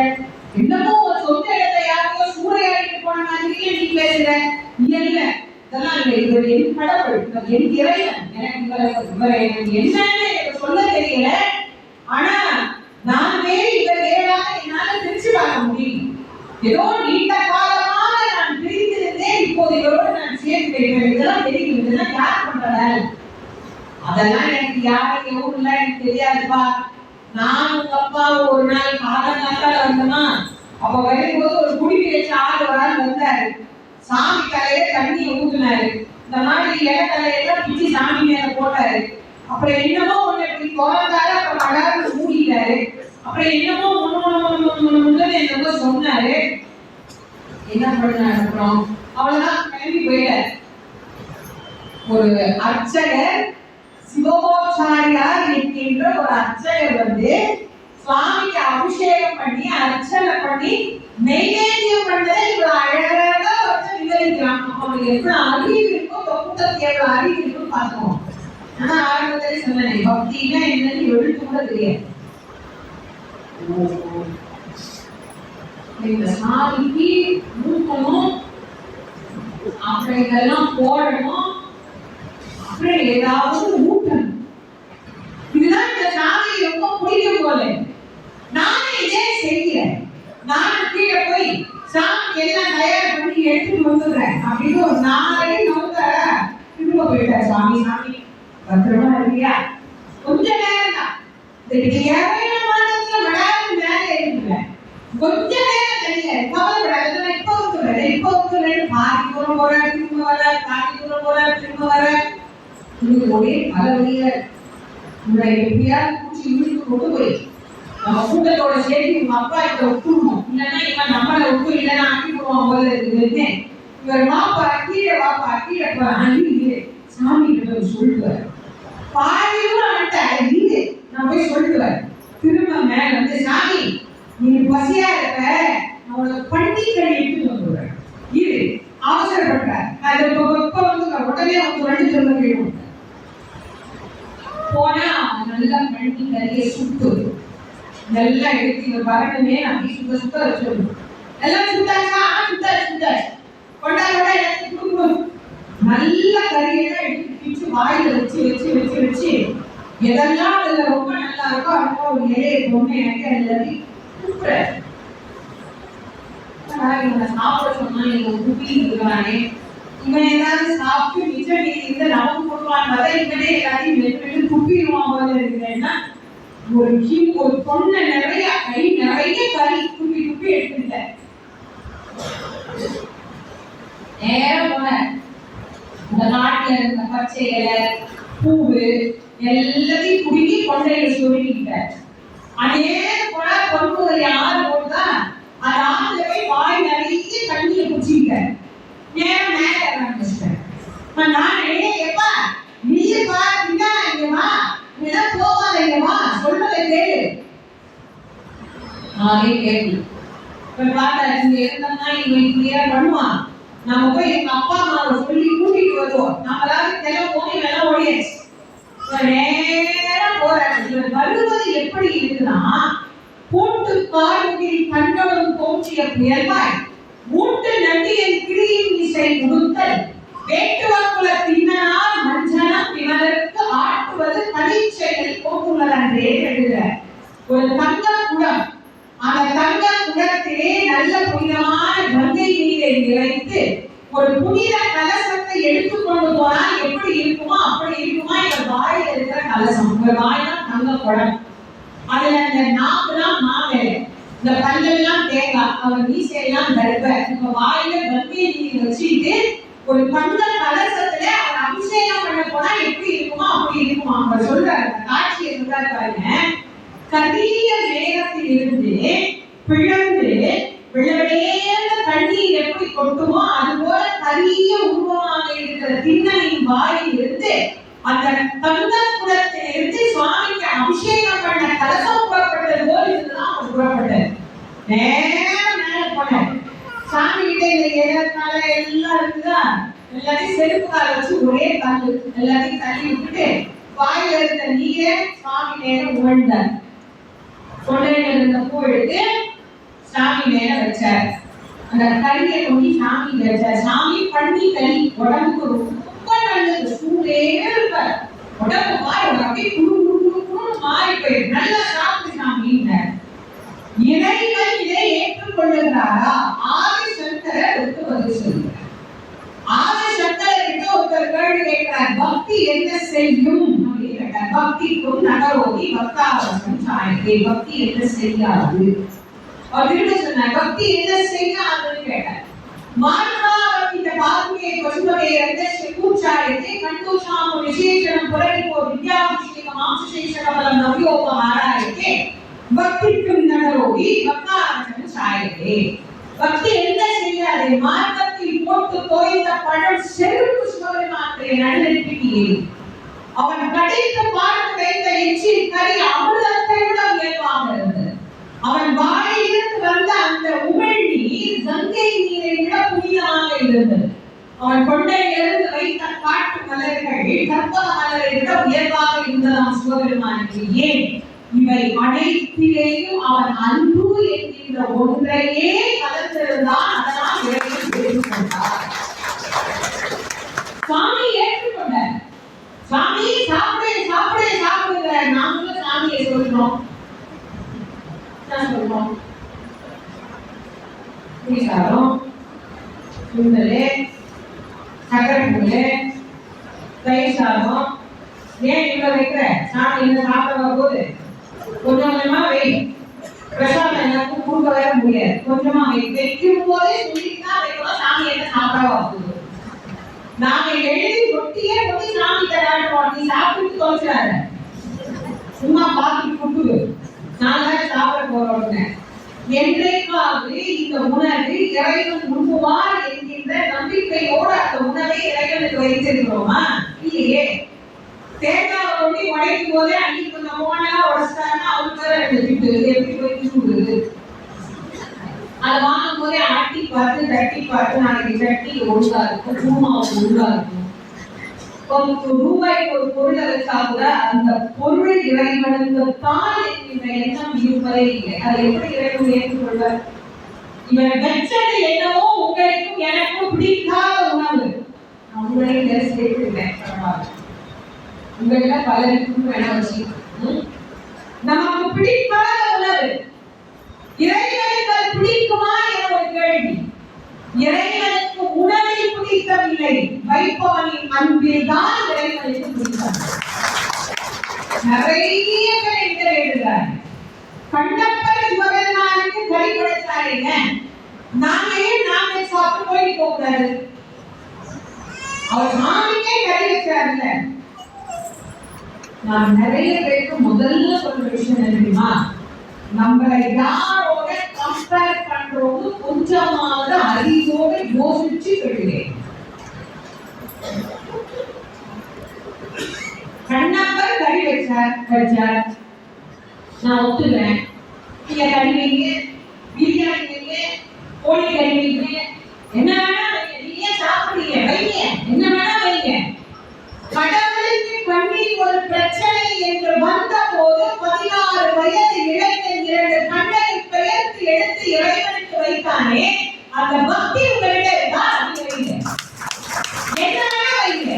என்னமோ ஒரு சொந்த இடத்தை யாரையோ சூறையாடிட்டு போன மாதிரி நீ பேசுற. இல்ல, இதெல்லாம் என் கடவுள், என் இறைவன், எனக்கு என்னன்னு சொல்ல தெரியல. ஆனா நான் வேறு இவர் வேறாக என்னால பிரிச்சு பார்க்க முடியும். ஏதோ நீண்ட காலமாக நான் பிரிந்திருந்தேன், இப்போது இவரோடு நான் சேர்ந்து வைக்கிறேன். இதெல்லாம் தெரியும், இதெல்லாம் யார் பண்றத? அதெல்லாம் எனக்கு யாரும் எவ்வளவு எனக்கு தெரியாதுப்பா. நான் உங்க அப்பா ஒரு நாள் காலங்காத்தால வந்தோமா, அப்ப வரும்போது ஒரு குடிக்க வச்ச ஆள் ஒரு ஆள் வந்தாரு. சாமி தலையில தண்ணியை ஊத்துனாரு. இந்த மாதிரி இடத்தலையெல்லாம் பிச்சு சாமி மேல போட்டாரு. அப்புறம் என்னமோ ஒண்ணு இப்படி திறந்தாரு, அப்புறம் அழகாக மூடிட்டாரு. அப்புறம் என்னமோ என்னமோ சொன்னாரு. என்ன பண்ணாரு? அப்புறம் அவ்வளவுதான், கிளம்பி போயிட்டாரு. ஒரு அர்ச்சகர், சிவோச்சாரியார் என்கின்ற ஒரு அர்ச்சகர் வந்து சுவாமிக்கு அபிஷேகம் பண்ணி அர்ச்சனை பண்ணி நைவேத்தியம் பண்ணதை இவ்வளவு அழகா வச்சு விவரிக்கிறான். அவனுக்கு எவ்வளவு அறிவு இருக்கும், கூட்டத்துக்கு எவ்வளவு அறிவு இருக்கும் பார்க்கணும். ஆனா ஆரம்பத்திலே சொன்னேன், பக்தினா என்னன்னு எழுத்து கூட தெரியாது. இந்த சாமிக்கு மூக்கணும், அப்புறம் இதெல்லாம் போடணும், அப்புறம் ஏதாவது ஊட்டணும். இதுதான் இந்த சாமி ரொம்ப பிடிக்கும் போல. நானே இதே செய்கிறேன். நானும் கீழே போய் சாமி எல்லாம் தயார் பண்ணி எடுத்துட்டு வந்துடுறேன் அப்படின்னு ஒரு 4 அடி நோக்க திரும்ப போயிட்டார். சாமி சாமி பத்திரமா இருக்கியா? கொஞ்ச நேரம் தான், மேலே இருக்கிறேன், கொஞ்ச நேரம் தனியா கவலைப்படாது, இப்ப வந்துடுறேன் இப்ப வந்துடுறேன். பாதி தூரம் போற, திரும்ப வர, பாதி தூரம் போற, திரும்ப வர. ஒரே பலவழிய எப்படியாவது பூச்சி இழுத்து கொண்டு போய் நம்ம கூட்டத்தோட சேர்த்து உங்க அப்பா இதை ஒட்டுணும், இல்லைன்னா இவன் நம்மளை ஒட்டு, இல்லைன்னா அட்டி போடுவான் போல இருக்குதுன்னு இவர் வாப்பா கீழே அள்ளி சாமி கிட்ட போய் சொல்லுவார். பாதியும் அட்ட நான் போய் சொல்லுவார். திரும்ப மேல வந்து, சாமி நீங்க பசியா இருக்க, நான் உனக்கு பண்டிகை எடுத்து வந்துடுறேன், இது அவசரப்பட்ட அது வந்து உடனே அவங்க 2 சொல்ல வேணும். போனா நல்லா பண்ணி நிறைய சுட்டு நல்லா எடுத்து வரணுமே அப்படி சுத்த வச்சிடணும். எல்லாம் சுத்தாச்சா? சுத்தாச்சு கொண்டாட எடுத்து கொடுக்கணும். நல்ல கறியெல்லாம் எடுத்து பிச்சு வாயில வச்சு எதெல்லாம் அதுல ரொம்ப நல்லா இருக்கோ அதெல்லாம் ஒரு இலையை பொண்ணு எனக்கு எல்லாத்தையும் கூப்பிடுறேன். இவனை சாப்பிட சொன்னா இவன் குப்பி இருக்கிறானே, இவன் ஏதாவது சாப்பிட்டு மிச்சம் இருந்து நமக்கு கொடுப்பான்னு பார்த்தா இவனே எல்லாத்தையும் வெட்டு துப்பிடுவான் போல இருக்கிறேன்னா, ஒரு பொண்ணை நிறைய கை நிறைய கறி துப்பி எடுத்துட்டேன். நேரம் போன இந்த நாட்டுல இருந்த பச்சை இலை பூவு எல்லாத்தையும் குடுக்கி கொண்டையில சொல்லிக்கிட்டேன். அதே போல பொண்ணு யாரு போட்டா அது ஆத்துல போய் வாய் நிறைய தண்ணியை குடிச்சிக்கிட்டேன். நேரம் மேல ஆரம்பிச்சிட்டேன். நான் எப்பா நீப்பா இங்கம்மா இதெல்லாம் போகாதீங்கம்மா, சொல்றதை கேளு. நானே கேட்கல. இப்ப பார்த்தா இங்க இருந்தோம்னா இவன் இப்படியா பண்ணுவான். நம்ம போய் எங்க அப்பா அம்மாவை சொல்லி கூட்டிட்டு வருவோம். நம்மளால தெல்லாம் போய் வேலை ஓடியாச்சு. நேரம் போறாரு. வருவது எப்படி இருக்குன்னா, கூட்டு கார்முகில் கண்டவன் தோற்றிய புயல்வாய் மூட்டு நட்டியின் கிளியின் இசை முடுத்தல் வேட்டுவக்குல திண்ணனால் மஞ்சனம் இவருக்கு ஆட்டுவது பணிச்செயல் போட்டுள்ளதன்றே எழுதுற ஒரு தங்க குடம். அந்த தங்க குடத்திலே நல்ல புனிதமான கங்கை நீரை நிறைத்து ஒரு புனித கலசத்தை எடுத்துக்கொண்டு போனால் எப்படி இருக்குமோ அப்படி இருக்குமா இவர் வாயில இருக்கிற கலசம். இவர் வாயிலாம் தங்க குடம். அதுல அந்த நாக்குலாம் மாவேலை, இந்த பல்லெல்லாம் தேங்காய், அவர் மீசையெல்லாம் தடுப்ப, இப்ப வாயில கங்கை நீர் வச்சுட்டு ஒரு தங்க கலசத்துல அவர் அபிஷேகம் பண்ண போனா எப்படி இருக்குமோ அப்படி இருக்குமா. அவர் சொல்றாரு, காட்சியை சொல்றாரு பாருங்க. கரிய மேகத்தில் இருந்து பிளந்து வெள்ளவெளியேற தண்ணீர் எப்படி கொட்டுமோ அது போல கரிய உருவமாக இருக்கிற திண்ணனின் வாயில் இருந்து அந்த தங்க குடத்தில் இருந்து சுவாமிக்கு அபிஷேகம் பண்ண கலசம் புறப்பட்டது போல் இதுதான் அவர் புறப்பட்டது. நேரம் மேல போன சாமி கிட்ட இந்த எதற்கால எல்லாம் இருக்குதா, எல்லாத்தையும் செருப்பு கால வச்சு ஒரே கல்லு எல்லாத்தையும் தள்ளி விட்டுட்டு வாயில இருந்த நீரை சுவாமி நேரம் உகழ்ந்தார். கொள்ளையில இருந்த பூ எடுத்து சாமி மேல வச்சார். அந்த கல்லியை கொண்டு சாமி வச்சார். சாமி பண்ணி களி உடம்புக்கு ரொம்ப நல்லது. சூடே இருப்பார். உடம்பு மாறி அப்படியே குடு குடு குடு மாறி போயிடும். நல்லா சாப்பிட்டு சாமின்னார். இறைவன் இதை ஏற்றுக்கொள்ளுகிறாரா? ஆதிசங்கரர் ஒத்து சொல்கிறார். ஆதிசங்கரர் கிட்ட ஒருத்தர் கேள்வி கேட்கிறார், பக்தி என்ன செய்யும் அப்படின்னு கேட்டார். பக்திக்கும் நகரோகி பக்தாவசம் சாயந்தே, பக்தி என்ன செய்யாது அப்படின்னு சொன்னார். பக்தி என்ன செய்யாதுன்னு கேட்டார். மார்காவத்தின் பாதுகை பசுபதே ரந்தஸ்ய கூச்சாயத்தை கண்டூஷாம விசேஷனம் புரணிகோ வித்யாபிஷேக மாம்சசேஷக பலம் நவ்யோபமாராயத்தை பக்திக்கும் நகரோகி பக்தாவசம் சாயந்தே. பக்தி என்ன செய்யாது? மார்க்கத்தில் போட்டு தோய்ந்த பழம் செருப்பு சுவரிமாற்றை நடுநிற்பிட்டியே. அவன் கடைக்கு பார்த்து வைத்த எச்சில் கறி அமிர்தத்தை விட உயர்வாக இருந்தது. அவன் வாயிலிருந்து வந்த அந்த உமிழ் நீர் கங்கை நீரை விட புனிதமாக இருந்தது. அவன் கொண்டையிலிருந்து வைத்த காட்டு மலர்கள் கற்பக மலரை விட உயர்வாக இருந்ததாம் சிவபெருமானுக்கு. ஏன்? இவை அனைத்திலேயும் அவன் அன்பு என்கின்ற ஒன்றையே கலந்திருந்தான். அதனால் இறைவன் ஏற்றுக்கொண்டார். சுவாமி ஏற்றுக்கொண்டார். சுவாமி சாப்பிடு சாப்பிடு சாப்பிடுங்க. நாங்களும் சாமியை சொல்றோம். சொல்றோம் புளிசாரம், சுண்டலு, சக்கரை பொங்கல், தயிர் சாதம். ஏன் இவ்வளவு வைக்கிற? சாமி என்ன சாப்பிட போது கொஞ்சம் கொஞ்சமா வை. பிரசாதம் எல்லாருக்கும் கொடுக்க வர முடியாது. கொஞ்சமா வை. வைக்கும் போதே சொல்லிட்டுதான் வைக்கணும். சாமி என்ன சாப்பிடவா போகுது? நாங்க எழுதி ரொட்டியே கொட்டி சாமி தராடுவோம். நீ சாப்பிட்டு தோற்றாரு. சும்மா பார்த்துட்டு கொடுக்குது. நான் தான் சாப்பிட போறோம்னு என்றைக்காவது இந்த உணவு இறைவன் உண்புவார் என்கின்ற நம்பிக்கையோடு அந்த உணவை இறைவனுக்கு வைத்திருக்கிறோமா? இல்லையே. தேங்காவை கொண்டு உடைக்கும் போதே அன்னைக்கு கொஞ்சம் போனா உடைச்சிட்டாருன்னா அவருக்கு ரெண்டு திட்டு எப்படி போய் திட்டுது. அதை வாங்கும் போதே ஆட்டி பார்த்து தட்டி பார்த்து நாளைக்கு சட்டி ஒழுங்கா இருக்கும், பூமாவுக்கு ஒழுங்கா இருக்கும். ரூபாய்க்கு ஒரு பொருளை வச்சா கூட அந்த பொருள் இறைவனுக்கு தான் என்கின்ற எண்ணம் இருப்பதே இல்லை. அதை எப்படி இறைவன் ஏற்றுக்கொள்வார்? இவன் வச்சது என்னவோ உங்களுக்கும் எனக்கும் பிடிக்காத உணவு. நான் உங்களையும் சேர்த்துக்கிறேன். உங்கள பலருக்கும் வேணா வச்சு நமக்கு பிடிக்காத உணவு இறைவனுக்கு அது பிடிக்குமா என ஒரு கேள்வி. இறைவனுக்கு உணவில் பிடிக்கவில்லை, வைப்பவனின் அன்பில் தான் இறைவனுக்கு பிடிக்கும். நிறைய பேர் எழுதுகிறார். கண்ணப்பர் சிவபெருமானுக்கு கறி படைச்சாருங்க, நாங்க ஏன் நான்வெஜ் சாப்பிட்டு போய் போகிறாரு? அவர் சாமிக்கே கறி வச்சாருல்ல. நான் நிறைய பேருக்கு முதல்ல சொல்ற விஷயம் என்ன தெரியுமா? நம்மளை யாரோட கம்பேர் பண்றோம் கொஞ்சமாவது அறிவோட யோசிச்சு கேளுங்க. கண்ணப்பர் கறி வச்சார், நான் ஒத்துக்கிறேன். நீங்க கறி வைங்க, பிரியாணி வைங்க, கோழி கறி வைங்க, என்ன வேணா வைங்க. நீங்க சாப்பிடுங்க, வைங்க, என்ன வேணா வைங்க. கடவுளுக்கு கண்ணில் ஒரு பிரச்சனை என்று வந்த போது 16 வயது இளைஞன் 2 கண்ணை பெயர்த்து எடுத்து இறைவனுக்கு வைத்தானே, அந்த பக்தி உங்கள்கிட்ட இருக்கா? வைங்க, என்ன வேணா வைங்க.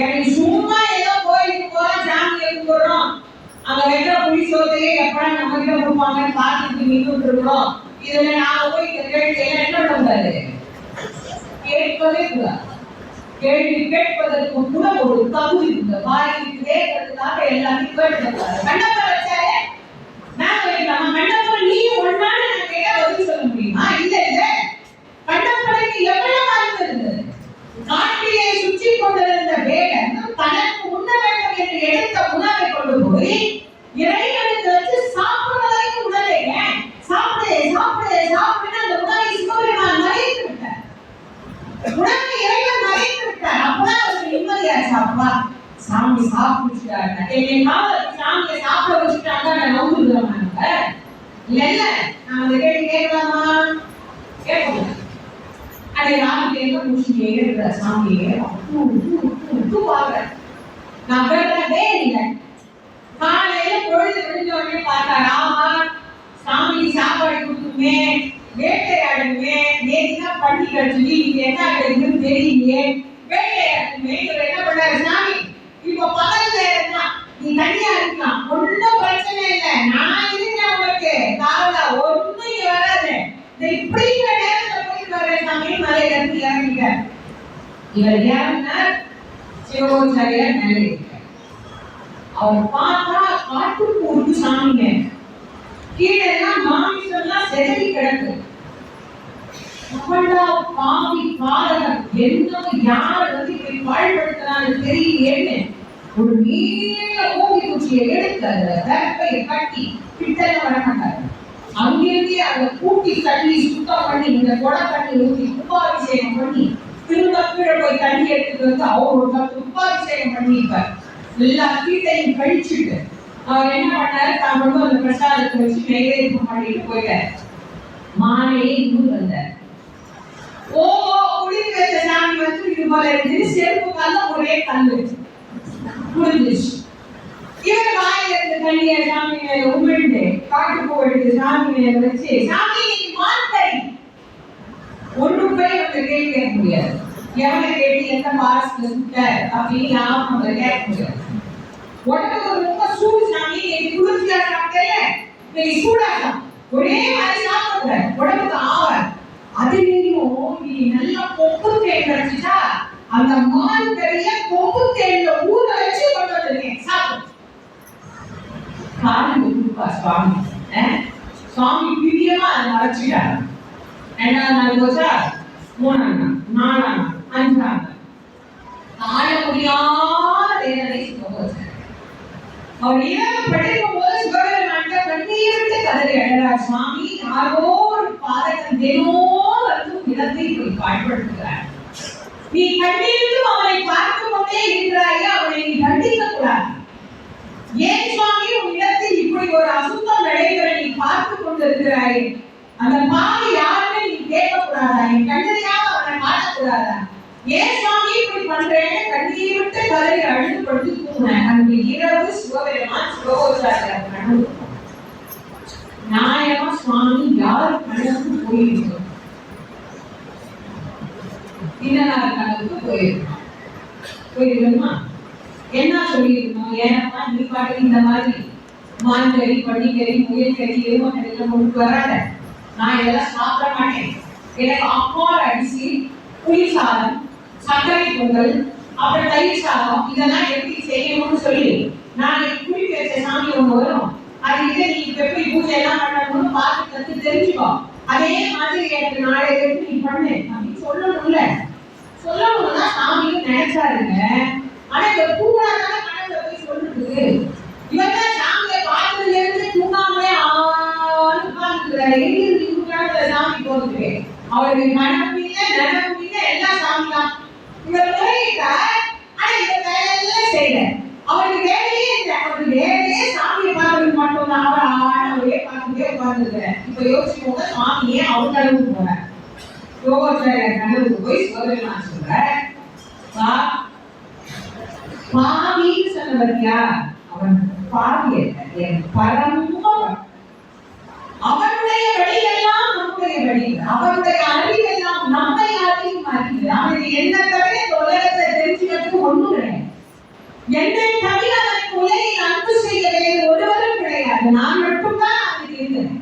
எனக்கு சும்மா ஏதோ கோயிலுக்கு போறோம், சாமியை கும்பிடுறோம், அங்க வைக்கிற புளி சோத்தையே எப்படா நம்ம கிட்ட கொடுப்பாங்கன்னு பார்த்துட்டு நின்றுட்டு இருக்கிறோம். இதுல நான் போய் கேள்வி என்ன பண்ணக்கூடாது? கேட்பதே கூடாது. கேள்வி கேட்பதற்கு கூட ஒரு தகுதி உண்டு. வாய்க்கு கேட்கறதுக்காக எல்லாத்தையும் கேட்டுக்கூடாது. கண்ணப்பர் வச்சாலே நான் வைக்கலாம். கண்ணப்பர் நீ ஒன்னால நான் கேட்டா பதில் சொல்ல முடியுமா? இல்ல இல்ல. கண்ணப்பருக்கு எவ்வளவு அறிவு இருந்தது? காட்டிலே சுற்றி கொண்டிருந்த வேடன் தனக்கு உண்ண வேண்டும் என்று எடுத்த உணவை கொண்டு போய் இறைவனுக்கு என்னை சாமியை சாப்பிட வச்சுட்டாங்க நம்புறாங்க. இல்ல நான் அந்த கேள்வி கேட்கலாமா? கேட்கணும். அதை ராத்திரி எங்க முடிச்சுட்டே இருக்கிற சாமியை பாக்குற நான் கேட்டதே இல்லை. காலையில பொழுது விழுந்த உடனே பார்த்தாரா சாமிக்கு சாப்பாடு கொடுத்துமே வேட்டையாடுமே நேற்றுதான் பண்ணி கழிச்சு நீங்க என்ன கிடைக்குன்னு தெரியலையே வேட்டையாடுமே இவர் என்ன பண்ணாரு சாமி இப்ப பகல் நேரம் தான் நீ தனியா இருக்கலாம் ஒன்னும் பிரச்சனை இல்லை நான் இருக்கேன் உனக்கு காவலா ஒன்னும் வராது இப்படிங்கிற நேரத்துல போயிட்டு வர சாமி மலையில இருந்து இறங்கிட்ட இவர் இறங்கினார் சிவகோச்சாரியார் மேலே இருக்கார். அவர் பார்த்தா காட்டுக்கு ஒரு சாமிங்க கீழே எல்லாம் மாமிசம்லாம் செதறி கிடக்கு. பாவி பாதகம் என்ன யார் வந்து இப்படி பாழ்படுத்தினான்னு தெரியலையேன்னு ஒரு நீள மூங்கி குச்சியை எடுத்து அந்த தரப்பையை கட்டி பிட்டல வரமாட்டாரு. அங்கிருந்தே அதை கூட்டி தள்ளி சுத்தம் பண்ணி இந்த கொடை தண்ணி ஊற்றி கும்பாபிஷேகம் பண்ணி திரும்ப கீழே போய் தண்ணி எடுத்துட்டு வந்து அவரோட கும்பாபிஷேகம் பண்ணியிருப்பார். எல்லா கீட்டையும் கழிச்சுட்டு அவர் என்ன பண்ணாரு தான் கொண்டு அந்த பிரசாதத்தை வச்சு நைவேத்தியம் பண்ணிட்டு போயிட்டார். மாலையே ஊர் வந்தார். ஓ குளிக்க வச்ச சாமி வந்து இது போல இருந்து செருப்பு கால ஒரே கல் முடிஞ்சிச்சு. இவர் வாயில இருந்து தண்ணிய சாமி மேல உமிழ்ந்து காட்டு பூ எடுத்து சாமி மேல வச்சு சாமி நீங்க மாத்தரி ஒன்று போய் அவங்க கேள்வி கேட்க முடியாது. எவனை கேட்டு எந்த பாரஸ்ல சுட்ட அப்படின்னு யாரும் அவங்க கேட்க முடியாது. உடம்புக்கு ரொம்ப சூடு சாமி நீங்க குளிர்ச்சியா சாப்பிட்டல நீங்க சூடாதான் ஒரே மாதிரி சாப்பிடுற உடம்புக்கு ஆவார். அதுலயும் நீ நல்லா கொப்பு தேன் கிடைச்சிட்டா அந்த மான் பெரிய கொப்பு தேன்ல ஊற வச்சு கொண்டு வந்துருக்கேன் சாப்பிடு. காரணம் கொடுப்பா சுவாமி சுவாமி பிரியமா அதை மறைச்சிட்டாரு. 2ஆம் நாள் போச்சா 3ஆம் நாள் 4ஆம் நாள் 5ஆம் நாள் தாழ முடியாத வேதனை போச்சு. அவர் இரவு படுக்கும் போது சிவபெருமான்கிட்ட கண்ணீர் விட்டு கதறி அழறார். சுவாமி யாரோ ஒரு பாதகன் தினமும் வந்து இடத்தை போய் பாழ்படுத்துகிறார். நீ கண்ணீரிலும் அவனை பார்த்து கொண்டே இருக்கிறாயே அவனை நீ தண்டிக்க கூடாது. ஏன் சுவாமி உன் இடத்தில் இப்படி ஒரு அசுத்தம் நடைபெற நீ பார்த்து கொண்டிருக்கிறாயே அந்த பாவி யாருன்னு நீ கேட்கக்கூடாதா? என் கண்ணீரையாக அவனை காட்டக்கூடாதா? ஏன் சுவாமி இப்படி பண்றேன்னு கண்ணீர் விட்டு கதறி அழுது படுத்து தூங்கினேன். அந்த இரவு சிவபெருமான் சிவகோச்சாரியார் கனவு நியாயமா சுவாமி யார் கனவுக்கு போயிருக்கோம் இன்னொரு கனவுக்கு போயிருக்கோமா என்ன சொல்லியிருக்கோம்? ஏன்னா நீ பாட்டு இந்த மாதிரி மான்கறி பன்னிக்கறி முயல்கறி எருமக்கறி எல்லாம் கொண்டு வராத நான் இதெல்லாம் சாப்பிட மாட்டேன். எனக்கு அப்பால் அரிசி புளி சாதம் சர்க்கரை பொங்கல் அப்புறம் தயிர் சாதம் இதெல்லாம் எப்படி செய்யணும்னு சொல்லி நாளைக்கு குளிக்க வச்ச சாமி ஒண்ணு வரும். அது இதை நீ எப்படி பூஜை எல்லாம் பண்ணணும்னு பார்த்து கத்து தெரிஞ்சுக்கோ. அதே மாதிரி எனக்கு நாளை எடுத்து நீ பண்ணு அப்படின்னு சொல்லணும்ல. சொல்லணும்னா சாமியும் நினைச்சாருங்க. ஆனா இந்த பூராதான கனவுல போய் சொல்லிட்டு இவன் தான் சாமியை பார்த்ததுல இருந்து தூங்காமலே உட்கார்ந்துக்கிறாரு. எங்கிருந்து சாமி போகுது அவருக்கு கனவு இல்லை நனவு இல்லை எல்லாம் சாமி தான். இவர் முறையிட்டார். ஆனா இந்த வேலையெல்லாம் செய்யல. அவருக்கு வேலையே இல்லை. அவருக்கு வேலையே சாமியை பார்க்கறது மட்டும் தான். அவர் அவரே பார்த்துட்டே உட்கார்ந்துருக்கிறார். இப்ப யோசிச்சுக்கோங்க சுவாமியே அவங்க கனவுக்கு போறார். யோகாச்சாரியர் கனவுக்கு போய் சிவபெருமான் சொல்றார் பாவின்னு சொன்னவரியா அவன் பாவி பரம அவனுடைய வழியெல்லாம் நம்முடைய வழி அவனுடைய அறிவெல்லாம் நம்மை அறிவு மாறுகிறது. அவனுக்கு என்ன தவிர இந்த உலகத்தை தெரிஞ்சுக்கிறதுக்கு ஒண்ணும் கிடையாது. என்னை தவிர அவனுக்கு உலகில் அன்பு செய்ய வேறு ஒருவரும் கிடையாது. நான் மட்டும்தான் அவனுக்கு இருந்தேன்.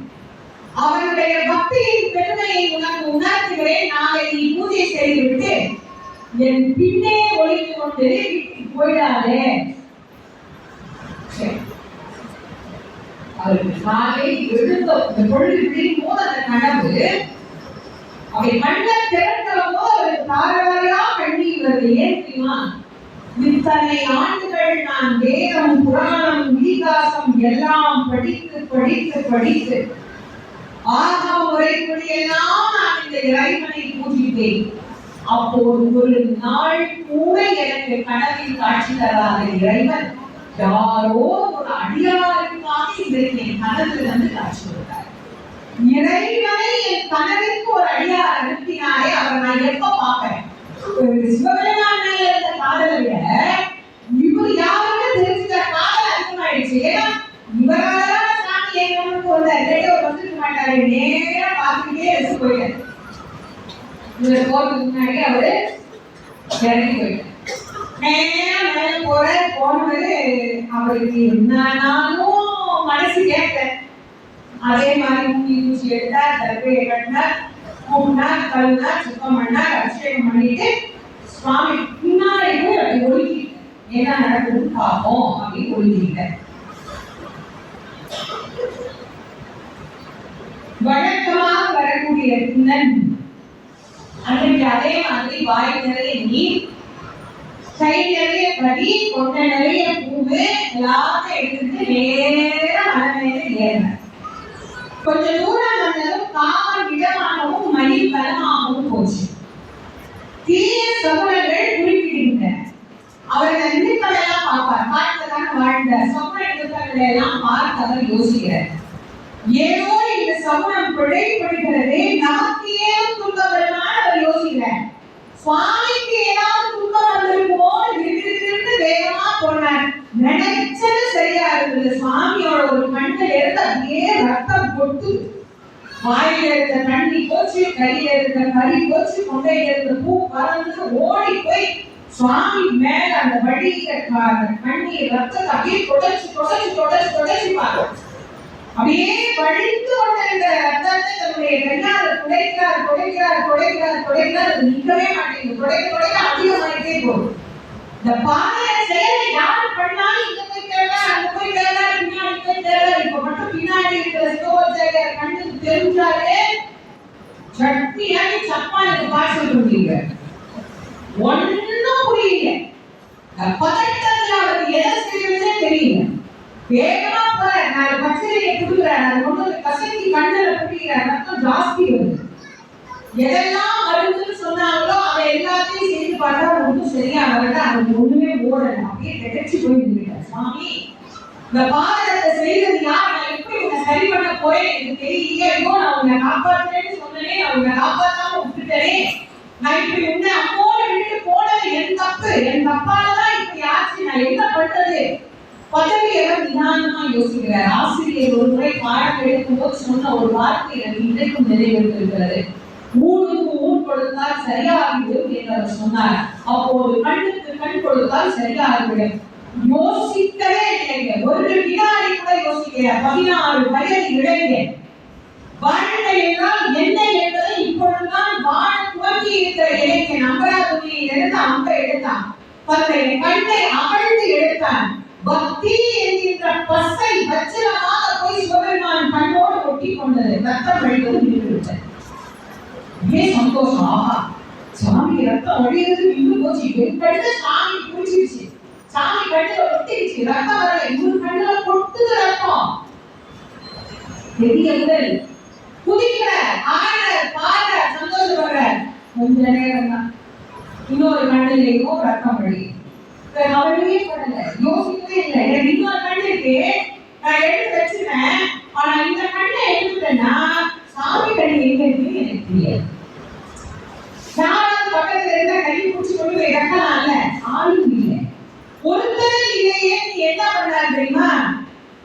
அவனுடைய பக்தியின் பெருமையை உனக்கு உணர்த்துகிறேன். நாளை நீ பூஜை செய்துவிட்டு என் பின்னே ஒழித்து கொண்டு போயிடாதே. அவருக்கு காலை எழுந்த பொழுது விழிக்கும் போது அந்த கனவு அவை கண்ண திறக்கிறப்போ அவருக்கு தாராளா கண்ணீர் வருது. ஏன் தெரியுமா? இத்தனை ஆண்டுகள் நான் வேதம் புராணம் இதிகாசம் எல்லாம் படித்து படித்து படித்து ஆகம முறைப்படியெல்லாம் நான் இந்த இறைவனை பூஜித்தேன். அப்போது ஒரு நாள் கூட எனக்கு கனவில் காட்சி தராத இறைவன் யாரோ ஒரு அடியாருக்காக இன்றைக்கு என் கனவில் வந்து காட்சி கொடுத்தார். இறைவனை என் கனவிற்கு ஒரு அடியார் அனுப்பினாரே, அவரை நான் எப்ப பார்ப்பேன்? சிவபெருமான் மேல இருந்த காதலை விட இவர் யாருன்னு தெரிஞ்சுக்கிற காதல் அதிகமாயிடுச்சு. ஏன்னா இவரால சாமி எங்களுக்கு ஒரு ரேடியோ வந்துருக்க மாட்டாரு, நேரா பார்த்துக்கிட்டே எடுத்து போயிட்டாரு. இவர் போறதுக்கு முன்னாடி அவரு இறங்கி போயிட்டார். நேரம் மேல போற போனவரு அவருக்கு என்னாலும் மனசு கேட்க அதே மாதிரி மூங்கி பூச்சி எடுத்தார், தர்பையை கட்டினார், மூணார் கழுனார், சுத்தம் பண்ணார், அபிஷேகம் பண்ணிட்டு சுவாமி பின்னாடி போய் அப்படி ஒழுங்கிட்டு என்ன நடக்குதுன்னு பார்ப்போம் அப்படின்னு ஒழுங்கிட்டார். வழக்கமாக வரக்கூடிய பின்னன் அன்றைக்கு அதே மாதிரி வாய் நிறைய நீர், கை நிறைய கறி, கொண்டை நிறைய பூவு எல்லாத்தையும் எடுத்துட்டு நேரம் மலை மேல ஏறினார். கொஞ்சம் தூரம் வந்ததும் காவல் இடமாகவும் மயில் பலமாகவும் போச்சு. தீய சகுனங்கள் குறிப்பிடுகின்றன. அவர்கள் இந்துக்கள் எல்லாம் பார்ப்பார், காட்டுலதான் வாழ்ந்த சகுன இந்துக்களை எல்லாம் பார்த்து அவர் யோசிக்கிறார். ஏதோ இந்த சகுனம் பிழைப்படுகிறது, நமக்கு ஏதும் துன்பம் வருமானு அவர் யோசிக்கிறார். சுவாமிக்கு ஏதாவது துன்பம் வந்திருக்குமோ இருந்து வேகமா போனார். நினைச்சது சரியா இருந்தது. சுவாமியோட ஒரு கண்ணில் இருந்து அப்படியே ரத்தம் கொட்டு. வாயில இருந்த தண்ணி போச்சு, கையில இருந்த கறி போச்சு, கொண்டையில இருந்த பூ பறந்து ஓடி போய் சுவாமி மேல அந்த வழியில கண்ணீர் ரத்தத்தை அப்படியே தொடச்சு தொடச்சு தொடச்சு தொடச்சு பார்க்க அப்படியே வழித்து கொண்டிருந்த ரத்தத்தை தன்னுடைய கையால் துடைக்கிறார் துடைக்கிறார் துடைக்கிறார் துடைக்கிறார். அது நிற்கவே மாட்டேங்குது. துடைக்க துடைக்க அதிகமாயிட்டே போகும். இந்த பாதைய செயலை யார் பண்ணாலும் இங்க போய் தேடலாம், அங்க போய் தேடலாம், பின்னாடி போய் தேடலாம். இப்ப மட்டும் பின்னாடி இருக்கிற சிவபெருமான் கண்ணுக்கு தெரிஞ்சாலே சட்னியாகி சப்பானுக்கு பாய்ச்சல் கொண்டீங்க. ஒன்னும் புரியல. பதட்டத்துல அவருக்கு எதை செய்யறதே தெரியல. வேகமா போற நான் பச்சையை குடுக்குறேன், அதை கொண்டு வந்து கசக்கி கண்ணுல குடிக்கிறேன், ரத்தம் ஜாஸ்தி வருது. எதெல்லாம் மருந்துன்னு சொன்னாங்களோ அதை எல்லாத்தையும் செய்து பார்த்தா ஒன்றும் சரியா வரல. அவருக்கு ஒண்ணுமே ஓடல. அப்படியே திகச்சு போய் நின்றுட்டார். சுவாமி, இந்த பாதகத்தை செய்தது யார்? நான் எப்படி உன்னை சரி பண்ண போறேன் எனக்கு தெரியலையே. ஐயோ, நான் உன்னை காப்பாற்றுறேன்னு சொன்னேனே, நான் உன்னை காப்பாற்றாம விட்டுட்டேனே. நான் இப்படி உன்னை அம்மோட விட்டு போனது என் தப்பு, என் தப்பாலதான் இப்படி ஆச்சு. நான் என்ன பண்றது? பதவியவர் நிதானமா யோசிக்கிறார். ஆசிரியர் ஒரு முறை பாடம் எடுக்கும் போது சொன்ன ஒரு வார்த்தை எனக்கு இன்றைக்கும் நினைவிருக்கிறது. ஊனுக்கு ஊன் கொடுத்தால் சரியாகிவிடும் என்று அவர் சொன்னார். அப்போது கண்ணுக்கு கண் கொடுத்தால் சரியாகிவிடும். யோசிக்கவே இல்லைங்க. ஒரு வினாடி கூட யோசிக்கிறார். 16 வயது இளைஞர். வாழ்க்கை என்றால் என்ன என்பதை இப்பொழுதுதான் வாழ துவங்கி இருக்கிற இளைஞன் அம்பராதுணியிலிருந்து அம்பை எடுத்தான். தன்னை கண்ணை அகழ்ந்து எடுத்தான். பக்தி என்கின்ற பசை வச்சிரமாக போய் சிவபெருமான் கண்ணோடு ஒட்டி கொண்டது. ரத்தம் வழிவது நின்றுவிட்டது. ஏன் சந்தோஷம்! ஆஹா, சாமி ரத்தம் வழிகிறது நின்று போச்சு. கண்ணுல சாமி குடிச்சிருச்சு, சாமி கண்ணுல ஒட்டிருச்சு, ரத்தம் வரல. இவரு கண்ணுல கொட்டுது ரத்தம். பெரிய உடல் குதிக்கிற ஆடுற பாடுற சந்தோஷப்படுற. கொஞ்ச நேரம் தான் இன்னொரு கண்ணிலேயும் ரத்தம் வழி. கவலையே படல, யோசிக்கவே இல்லை. எனக்கு இன்னொரு கண்ணு இருக்கு, நான் எடுத்து வச்சிருக்கேன். ஆனா இந்த கண்ணை எடுத்துட்டேன்னா சாமி கண்ணு எங்க இருக்குன்னு எனக்கு தெரியாது. யாராவது பக்கத்துல இருந்தா கை பிடிச்சி கொண்டு போய் இறக்கலாம்ல, ஆளும் இல்லை. ஒருத்தர் இல்லையே. நீ என்ன பண்ணாரு தெரியுமா?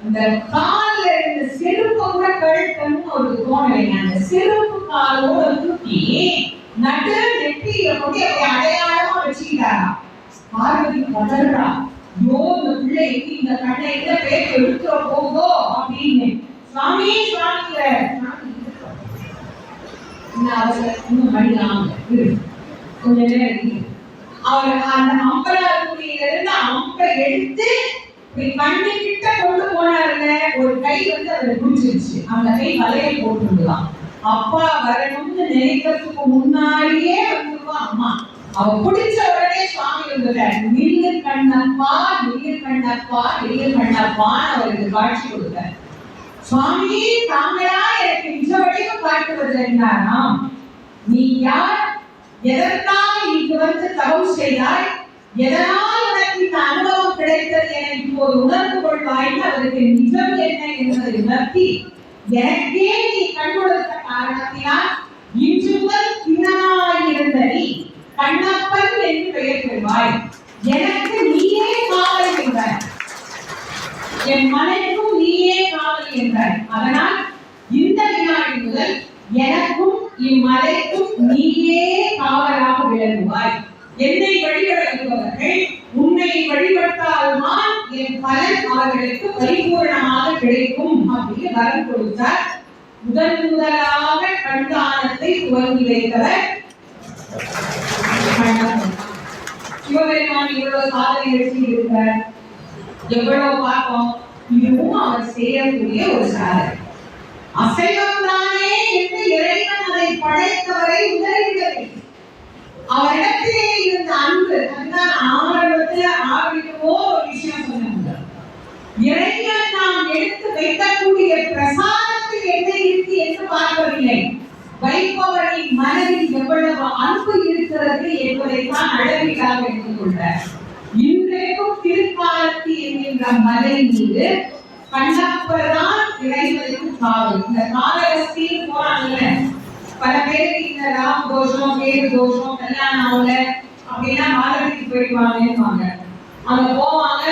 அந்த காலில் இருந்த செருப்பு கூட கழுத்தன்னு ஒரு தோணலைங்க. அந்த செருப்பு காலோட தூக்கி நடு நெட்டியில கொண்டு அடையாளமா வச்சுக்கிட்டாரா. பார்வதி பதறா. யோ, இந்த பிள்ளை இந்த கண்ணை பேர் எடுத்துற போதோ அப்படின்னு. சுவாமி சுவாமிங்கிற அவசரம் மடியாம கொஞ்ச நேரம் அவர் அந்த அம்பராதுணியிலிருந்து அம்பை எடுத்து கண்ணு கிட்ட கொண்டு போனாருங்க. ஒரு கை வந்து அதை குடிச்சிருச்சு. அந்த கை வலையை போட்டுருக்கலாம். அப்பா வரணும்னு நினைக்கிறதுக்கு முன்னாடியே வந்துருவான் அம்மா. அவ பிடிச்ச உடனே சுவாமி வந்துட்டார். நில்லு கண்ணப்பா, நில்லு கண்ணப்பா, நில்லு கண்ணப்பான்னு அவருக்கு காட்சி கொடுத்தார். சுவாமி, தாங்களா எனக்கு நிஜ வடிவம் காட்டுவது என்றாராம். நீ யார்? எதற்காக இங்கு வந்து தவம் செய்தாய்? எதனால் உனக்கு இந்த அனுபவம் கிடைத்தது என இப்போது உணர்ந்து கொள்வாய். அவருக்கு நிஜம் என்ன என்பதை உணர்த்தி எனக்கே நீ கண் கொடுத்த காரணத்தினால் இன்று முதல் திண்ணனாயிருந்த நீ கண்ணப்பன் என்று பெயர் பெறுவாய். எனக்கு நீயே காவல் என்றாய், என் மனைக்கும் நீயே காவல் என்றாய். அதனால் இந்த வினாடி முதல் எனக்கும் இம்மலைக்கும் நீயே காவலாக விளங்குவாய். என்னை வழிபடுபவர்கள் உன்னை வழிபட்டால்தான் என் பலன் அவர்களுக்கு பரிபூர்ணமாக கிடைக்கும் அப்படின்னு வரம் கொடுத்தார். முதலாக கண்தானத்தை துவங்கி வைத்தவர் சிவபெருமான். இவ்வளவு சாதனைகள் செய்திருக்கிறார், எவ்வளவு பார்ப்போம். இதுவும் அவர் செய்யக்கூடிய ஒரு சாதனை. அசைவம் தானே என்று இறைவன் அதை படைத்தவரை உதறிவிடவில்லை. அவரிடத்திலே இருந்த அன்பு, அதுதான் ஆரம்பத்தில் ஆரம்பிக்கவோ ஒரு விஷயம் சொன்னாங்க. இறைவன் நாம் எடுத்து வைக்கக்கூடிய பிரசாதத்தில் என்ன இருக்கு என்று பார்க்கவில்லை, வைப்பவரின் மனதில் எவ்வளவு அன்பு இருக்கிறது என்பதைத்தான் அளவீடாக எடுத்துக்கொண்டார். இன்றைக்கும் திருக்காலத்தி என்கின்ற மலை மீது கண்ணப்பதான் இறைவனுக்கு காவல். இந்த காலகஸ்தின்னு போறாங்கல்ல, பல பேருக்கு இந்த ராம தோஷம், பேரு தோஷம், கல்யாணம் ஆகல அப்படின்னா மாலத்துக்கு போயிடுவாங்க. அங்க போவாங்க,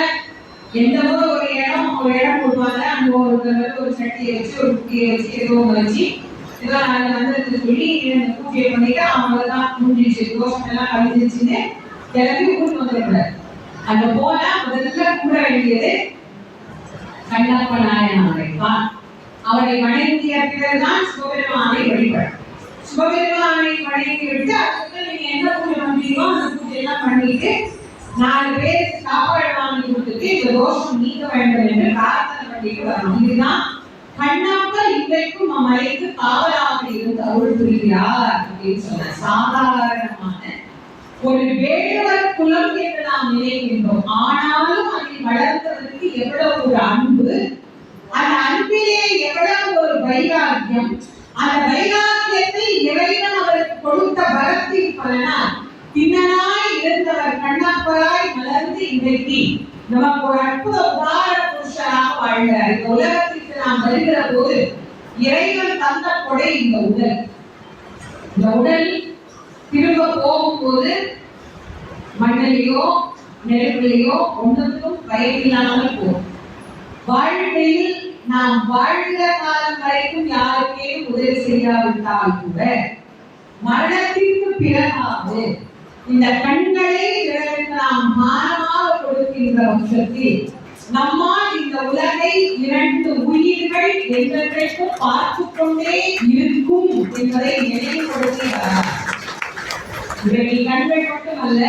எந்த ஒரு இடம் கொடுப்பாங்க. அங்க ஒரு சட்டியை வச்சு, ஒரு குட்டியை வச்சு, ஏதோ வச்சு ஏதோ நாங்கள் வந்து சொல்லி பூஜை பண்ணிட்டு அவங்கதான் முடிஞ்சிச்சு, தோஷம் எல்லாம் கழிஞ்சிச்சுன்னு கிளம்பி கூட்டு வந்துடக்கூடாது. அங்க போனா முதல்ல கூட வேண்டியது கண்ணப்ப நாயனாரை தான். அவரை வணங்கிய பிறகுதான் சிவபெருமானை வழிபடும். சிவபெருமானை வணங்கி விட்டு அதுக்கு நீங்க என்ன பூஜை பண்றீங்களோ அந்த பூஜை எல்லாம் பண்ணிட்டு 4 பேருக்கு சாப்பாடு வாங்கி கொடுத்துட்டு இந்த தோஷம் நீக்க வேண்டும் என்று பிரார்த்தனை பண்ணிட்டு வரணும். இதுதான் கண்ணப்ப இன்றைக்கும் மலைக்கு காவலாக இருந்து அருள் புரிகிறார் அப்படின்னு சொன்ன சாதாரணமான ஒரு வேடுவர் குலம் என்று நாம் நினைக்கின்றோம். ஆனாலும் அதில் வளர்ந்ததற்கு எவ்வளவு ஒரு அன்பு, அந்த அன்பிலே எவ்வளவு ஒரு வைராக்கியம், அந்த வைராக்கியத்தை இறைவன் அவருக்கு கொடுத்த வரத்தின் பலனால் திண்ணனாய் இருந்தவர் கண்ணப்பராய் மலர்ந்து இன்றைக்கு நமக்கு ஒரு அற்புத உதார புருஷராக வாழ்கிறார். இந்த உலகத்திற்கு நாம் வருகிற போது இறைவன் தந்த கொடை இந்த உடல். இந்த உடல் திரும்ப போகும்போது மண்ணிலேயோ நெருப்பிலேயோ ஒன்றுக்கும் பயமில்லாமல் போகும். வாழ்க்கையில் நாம் வாழ்கிற காலம் வரைக்கும் யாருக்கே உதவி செய்யாவிட்டால் கூட மரணத்திற்கு பிறகாவது இந்த கண்களை பிறருக்கு நாம் மானமாக கொடுக்கின்ற பட்சத்தில் நம்மால் இந்த உலகை 2 உயிர்கள் என்றைக்கும் பார்த்து கொண்டே இருக்கும் என்பதை நினைவுபடுத்தி இவர்கள் கண்கள் மட்டுமல்ல,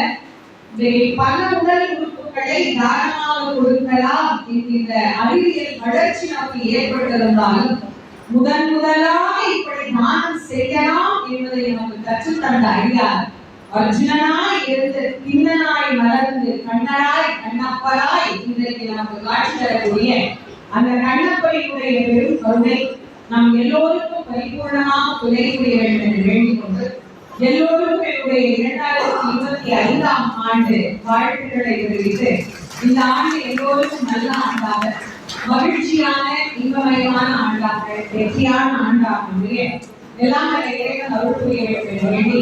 பல உடல் உறுப்புகளை தானமாக கொடுக்கலாம் என்கின்ற அறிவியல் வளர்ச்சி நமக்கு ஏற்பட்டிருந்தாலும் முதலாக இப்படி தானம் செய்யலாம் என்பதை நமக்கு கற்றுத்தந்த ஐயார் அர்ஜுனனாய் இருந்து திண்ணனாய் மலர்ந்து கண்ணனாய் கண்ணப்பராய் இன்றைக்கு நமக்கு காட்சி தரக்கூடிய அந்த கண்ணப்பரையுடைய பெரும் கருணை நம் எல்லோருக்கும் பரிபூர்ணமாக துணை புரிய வேண்டும் என்று வேண்டிக் கொண்டு எல்லோருக்கும் என்னுடைய 2025ஆம் ஆண்டு வாழ்த்துக்களை தெரிவித்து இந்த ஆண்டு எல்லோருக்கும் நல்ல ஆண்டாக, மகிழ்ச்சியான இன்பமயமான ஆண்டாக, வெற்றியான ஆண்டாக எல்லாம் இறைவன் அருள் புரிய வேண்டும் என்று வேண்டி